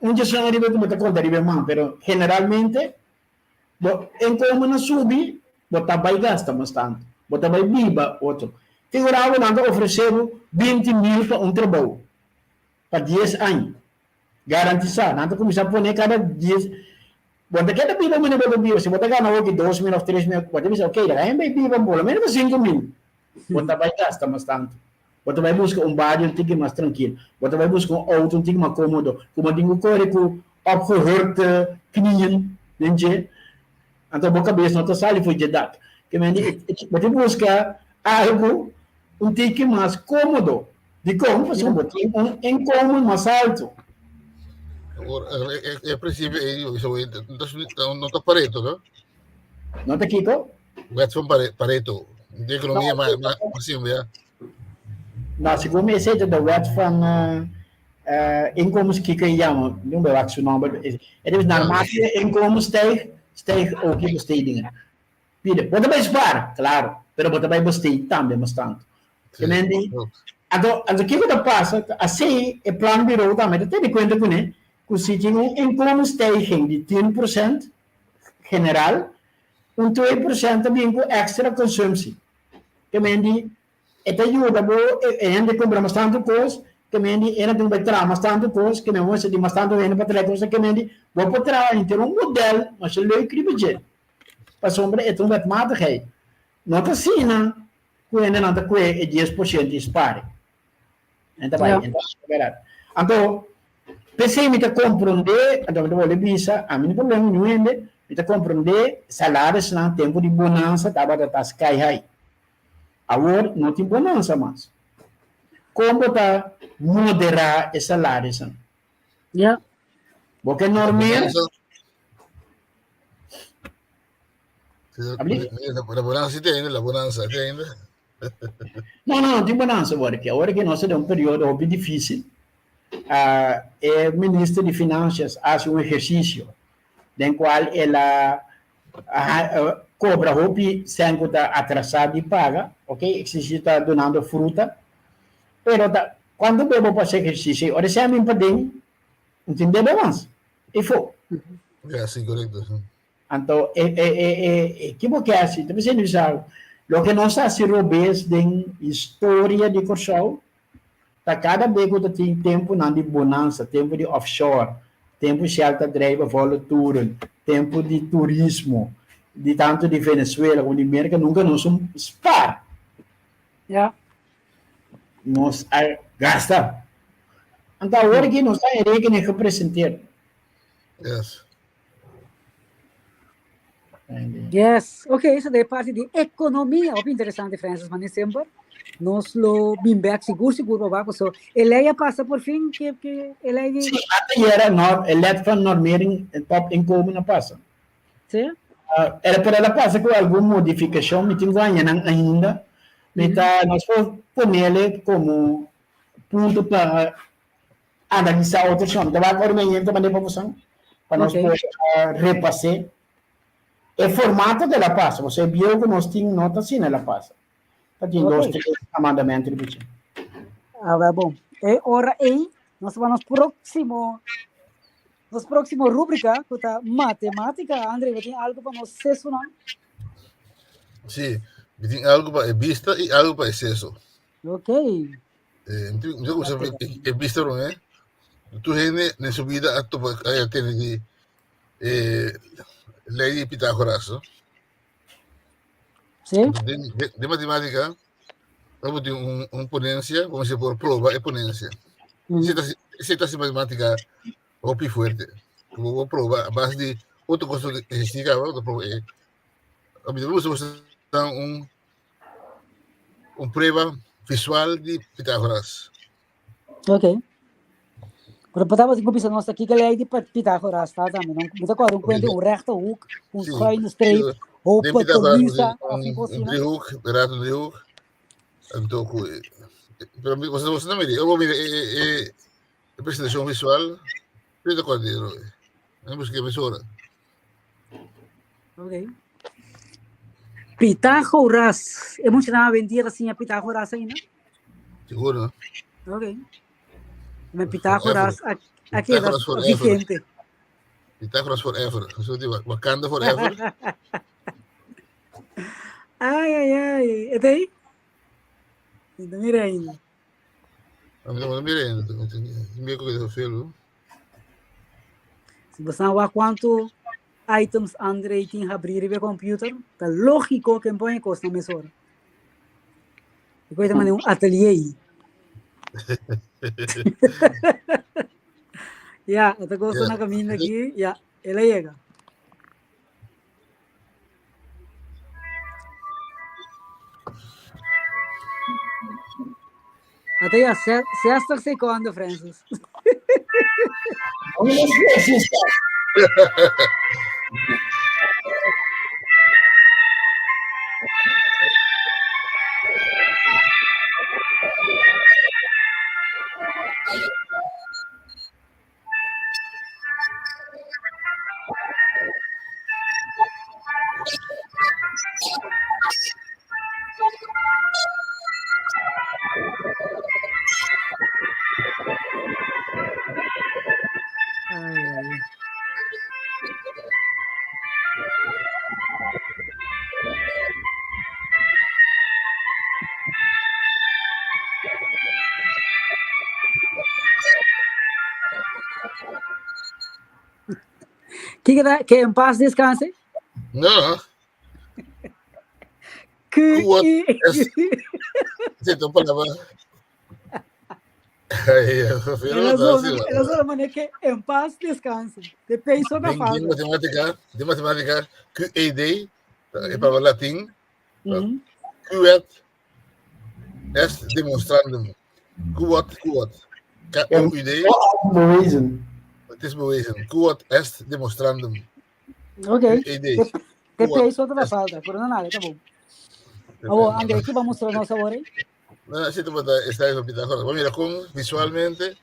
onde são arriba como está conta arriba mão, pero generalmente em como não sube, botar vai gasta bastante, botar vai viva outro. Figurava não oferecemos 20.000 para trabalho para 10 anos, garantizar. Não começar a pôr cada 10. Bota cada viva mana botar viva, se botar ganhar hoje 2.000 ou 3.000, pode dizer ok, aí vai viva pelo menos 5.000, botar vai gasta bastante. Você vai buscar barrio um tique mais tranquilo. Você vai buscar auto um tique mais cômodo. Como eu digo, corre com opgehurkte knieën, weet je. Então, boa cabeça, não está foi de dat. Você busca algo um tique mais cômodo. De como? Você tem incômodo mais alto. É princípio, não está Pareto, não? Não está, Kiko? Wet van Pareto. De economia mais assim, ja. Nou, se comecei de wet van inkomens kijken, doen we wat zo noemen. Het is naarmate inkomen stijgt ook je bestedingen. Wat erbij sparen, claro, pero wat erbij besteed também bastante. Entende? Então, que que passa? Assim, o plano bureau também tem conta com ele, que se tinha inkomen stijging de 10% general, 2% também com extra consumptie. Entende? Esta ajuda a comprar bastante coisa, que me ainda tem que trazer bastante coisa, que me mostra de bastante ainda para trazer coisa, que me vou para trabalhar em ter modelo, mas ele é crime para sombra é um matemática. Não está assim, não. Ainda não está com 10% de spare. Então vai, então, pensei me compreender, então eu vou visa, a mim problema não é, me compreender salários não tempo de bonança, estava da taxa cai aí. Agora, não tem bonança mais. Como está moderar esse salário? Yeah. Porque normalmente... La bonanza tem ainda, la bonanza tem ainda. Não tem bonança agora, que agora que nós temos um período muito difícil. O ministro de Finanças faz um exercício, no qual ela cobra roupa sem que está atrasado de paga, ok? Existe está donando fruta, pero quando eu vou fazer exercício, ora se a mim pedem, entendeu mais? E foi. É, sim, correto. Então, que você acha? Então, você não sabe, o que nós fazemos de história de Corsol, tá cada vez que tem tempo de bonança, tempo de offshore, tempo de alta drive, volatilidade, tempo de turismo, de tanto de Venezuela como de América, nunca nós somos spar. Yeah. Nós gasta. Então, agora que nós estamos que representar. Yes. Yes. Ok, isso daí é parte de economia. Muito interessante, Francis, mas sempre. nós lo bimbek seguro babá, so ele ia passa por fim que ele Sim, até era ele van normering top inkomen na passa. sim, Era para ela passar com alguma modificação, me tinha ainda, nós vamos ele como ponto para analisar outra questão. Então, agora mesmo também para nós poder repassar o formato da passa. Você viu que nós tínhamos nota assim na passa. Tem dois, três mandamentos de bicho. bom. E ora aí, nós vamos nos próximo rúbrica, que tá matemática, André, tem algo para nós isso não? Sim, tem algo para vista e algo para excesso. Ok. Então, você vista, não é? Tu rende na subida a tu aí tem de lei de Pitágoras, não? Sim. De matemática, vamos ter ponência, vamos dizer por prova e ponência. Se está em matemática, o pi fuerte. Vou provar a base de outro curso de estatística, outra prova é. Vamos usar prova visual de Pitágoras. Ok. Pero potamos incluir nossa aqui que ele é de Pitágoras, tá também. Não muita coisa, um rechte hoek, schuine streep, hypotenusa, driehoek, een driehoek. En toch, pero você não me diz, eu vou mirar a apresentação visual, eu estou quadro, eu busquei a mesura. Ok. Pitágoras, emocionava vender assim a Pitágoras ainda? Seguro, não? Ok. Mas Pitágoras, aqui é vigente. Pitágoras forever, so di Wakanda forever. Ai. E daí? Então, mira ainda. Mira ainda, meio que eu falo. Se você não quanto items André tem que abrir o computer, tá lógico que põe coisa na mesura. E coisa de ateliê aí. Ya, esta cosa na caminho aqui, ya, ela chega. Até já, sexta segunda, Francis. Ai. Que em paz descanse? Não. Que Você topa lá. Ela só maneira que em paz descanse. De penso na fala. De matemática, QED, é para o latim. QED est demonstrandum. QOT. QED. Het is bewezen. QOT est demonstrandum. Ok. Que penso na falta, por nada, tá bom. Agora, André, aqui vamos mostrar nossa hora. Não, se tu botar esta aí para Pitágoras, vamos mirar como visualmente.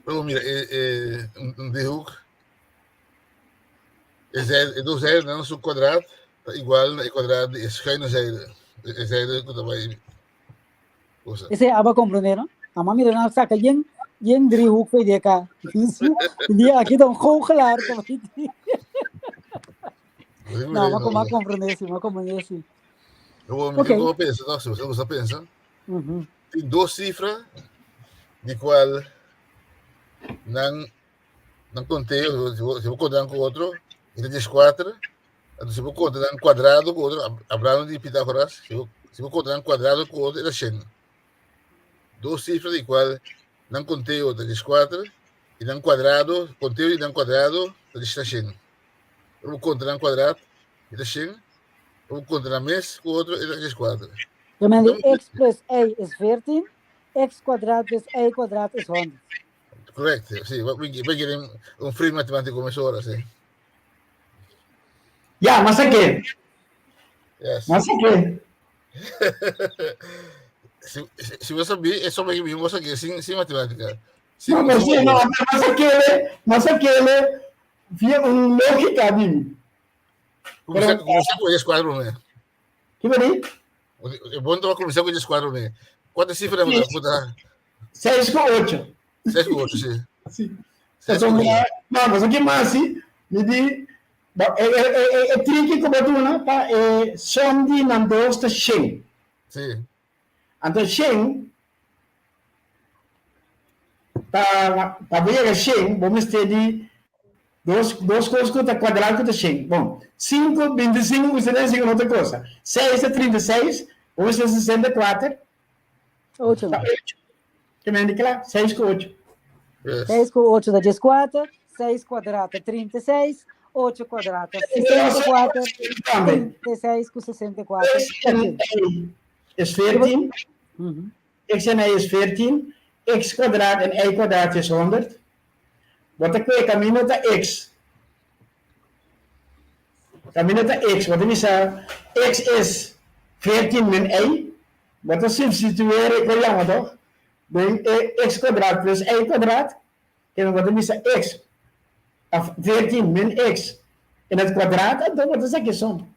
Vamos mirar um driehoek. Dois zijden dan zo'n kwadraat, igual al kwadraat de schuine zijde. De zijde dat daarbij. Esse aba compreender, não? A mãe mira na saca yen driehoek foi de cá. Dia aqui dá goochelaar também. Não, mas como compreender, Eu vou pensar, não, se você pensa, tem duas cifras de qual não contei, se vou contar com o outro, ele diz 4, se vou contar um quadrado com o outro, hablando de Pitágoras, se vou contar um quadrado com o outro, ele é 100. Duas cifras de qual não contei o outro, diz 4, e não quadrado, contei e não quadrado, ele diz 100. Eu vou contar um quadrado, ele é 100. Um contra mês, o outro ele diz 4. Remember, x plus a is 14, x quadrado plus a quadrado is 100. Correct. Sì, we get un free matematico mezz'ora, sì. Yeah, mas aqui. Yes. Mas aqui. Se você saber, é só para mim, você que sem matemática. Não, mas aquele via lógica de mim. Começar com esse quadro, né? Que bem? É bom começar com esse quadro, né? Quantas cifras é 6 com 8. 6 com 8, sim. Sim. 6 com 8. Não, mas aqui mais assim, me diz, é tricky como tu, né? Tá, som de não dosta shen. Sim. Então, shen, para ver a shen, vamos ter de duas coisas que está quadrado que está shen. Bom, 5, 25, você tem 5 outra coisa. 6 é 36, vamos ter 64. 8. Que me indica lá? 6 com 8. Yes. 6 com 8 dá 14, 6 quadrado 36, 8 quadrado 64, 36 com 64. Is 14. X en y is 14. X kwadraat en y kwadraat is 100. Wat ik weet, camino naar x. Camino naar x. Wat is x is 14 min y. Wat is substitueren? Ik wil jammer toch? Dan x kwadraat plus y kwadraat. En wat is x? Of 14 min x. In het kwadraat. En dan wat is dat je som?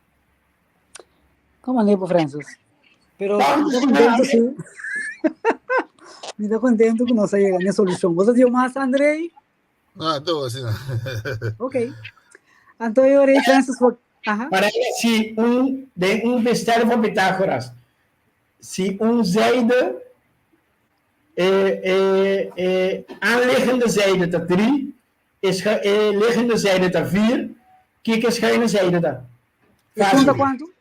Como lembro, Francis? Pero me contento sim. Me dá contento que nós chegamos na solução. Você deu mais, Andrei? Ah, tô assim. Ok. Então eu orei, Francis. Parece se de mistério van Pitágoras. Se zijde aanliggende zijde tot 3, is liggende zijde tot 4, kijk schuine zijde tot. Conta quanto?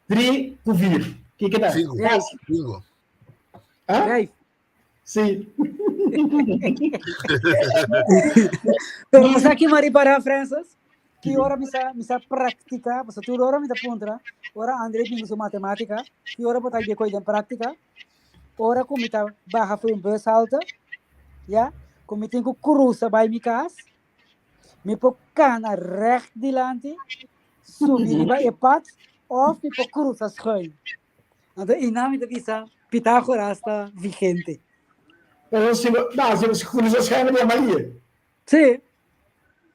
3 com 4. Kijk dat. 5. Hã? Sim. Pero você aqui, Maria, para Francis, que hora me sa prática, você tudo hora me dá pontra, hora André pingo sua matemática, que hora botar de coisa em prática, hora como tá barra foi bus alta, já, como tenho que cruzar by mi casa, me pôr cana recht dilante, subir by e pad, of me pôr cruzar schuin. Então, em nome da visa, Pitágoras está vigente. Mas se você cruza schuine de Maria. Sim.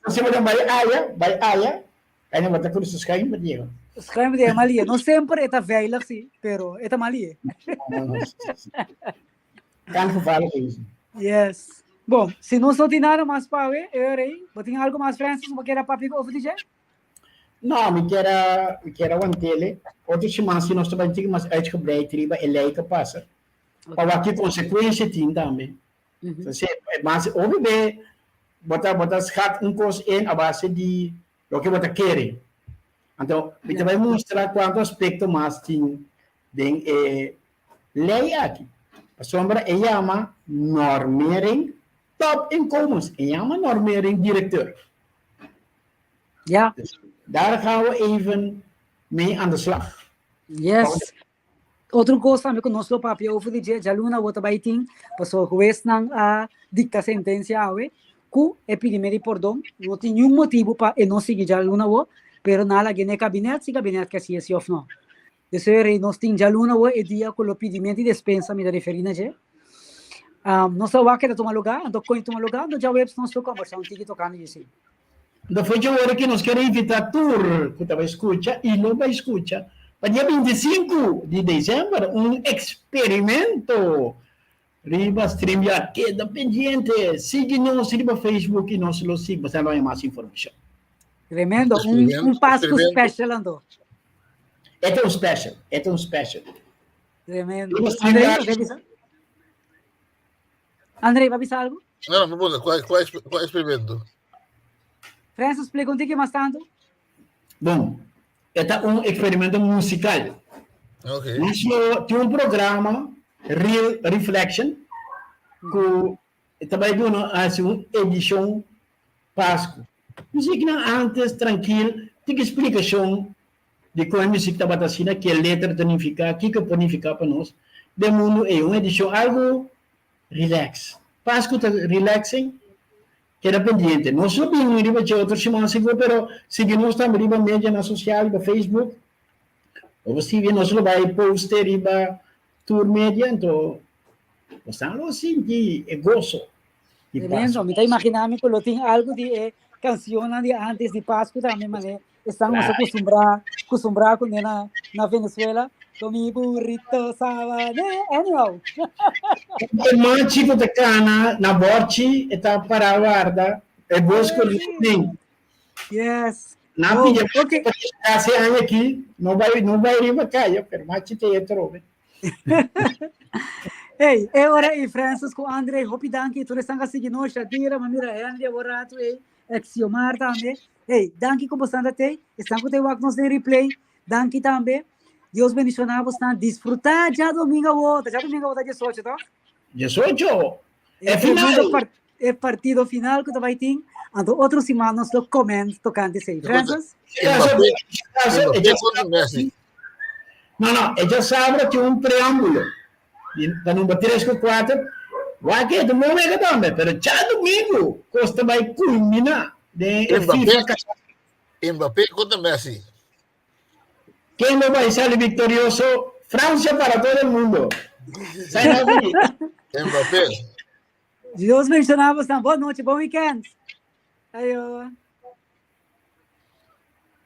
Se você vai aya, aí não vai ter cruza schuine de Diego. Schuin de Maria. Não sempre é veilig, sim, pero é Maria. Kan gevaarlijk is. Yes. Bom, se não tem nada mais para ver, eu irei. Tem algo mais, Francis, que queira papico over dizer? Não, me quero wantele. Outro semana, se nós também temos mais uitgebreid riba e leika passa. Para aqui consequência tem também. Mas OBB bota schat coisa em a base de o que bota querer. Então, me vai mostrar quanto aspecto mais tem de lei aqui. A sombra é chama normering top inkomens. É chama normering directeur. Ja. Daar gaan we even mee aan de slag. Yes. Outro coisa também que nós lo papel over dizer, já luna bota baiting, passou juez nang dicta sentença awe, ku é pedir perdão, não tem nenhum motivo para não seguir já luna wo, pero nada que ne cabinet, se cabinet que assim é of não. Desere nós tem já luna wo e dia com o pedimento de dispensa me da referina je. Nós só vai que tomar lugar, então coin tomar lugar, então já webs nós to conversar um tique tocando isso. Depois de hora que nós queremos invitar tur, que estava escuta e não vai escuta. Para dia 25 de dezembro, experimento. Riba stream já queda pendiente. Siga-nos no Facebook e nos lo siga, você vai mais informação. Tremendo, Páscoa special ando. É um special. Tremendo. Andrei, vai avisar algo? Não, qual é experimento? Francis, explica que mais tanto. Bom, é experimento musical. Ok. Isso tem programa, Real Reflection, que também deu uma edição Páscoa. Música antes, tranquilo, tem explicação de como a música da batacina, que letra tonificar, que ponificar para nós, de mundo é uma edição algo relax. Páscoa relaxing, que era pendiente. Não subimos riba de outros semanas, pero seguimos também riba média na social, riba Facebook, ou você vê, nós vai poster riba tour média, então, estamos assim, que é gozo. Tremendo, me está imaginando que lo tem algo de canciones de antes de Páscoa também, mané. Estamos acostumbrados com na Venezuela. Com mi burrito sabané, anyhow. Irmã tipo de cana, na borte, está para a guarda, é bosco nem. Yes. Na pilha, porque esse ano aqui, não vai ir para cá, pero mais te trove. Hey, ora e Francis com André, hope danke, tu estás seguindo a Shadira, mamira, Andy, agora tu Xiomar também. Hey, danke como estás até, estamos com o nos replay, danke também. Deus bendicionar você, desfrutar já domingo outra 18, tá? 18, é final. É partido final que tu vai ter, então outros semanas lo comento tocante sei, Francis? Não, ella sabe que um preâmbulo, para não bater as 4, vai que do momento também, pero já domingo, Costa vai culminar de FIFA. Mbappé contra Messi. Quem não vai ser vitorioso? França para todo o mundo. Mbappé. Deus mencionava, boa noite, bom weekend. Aí,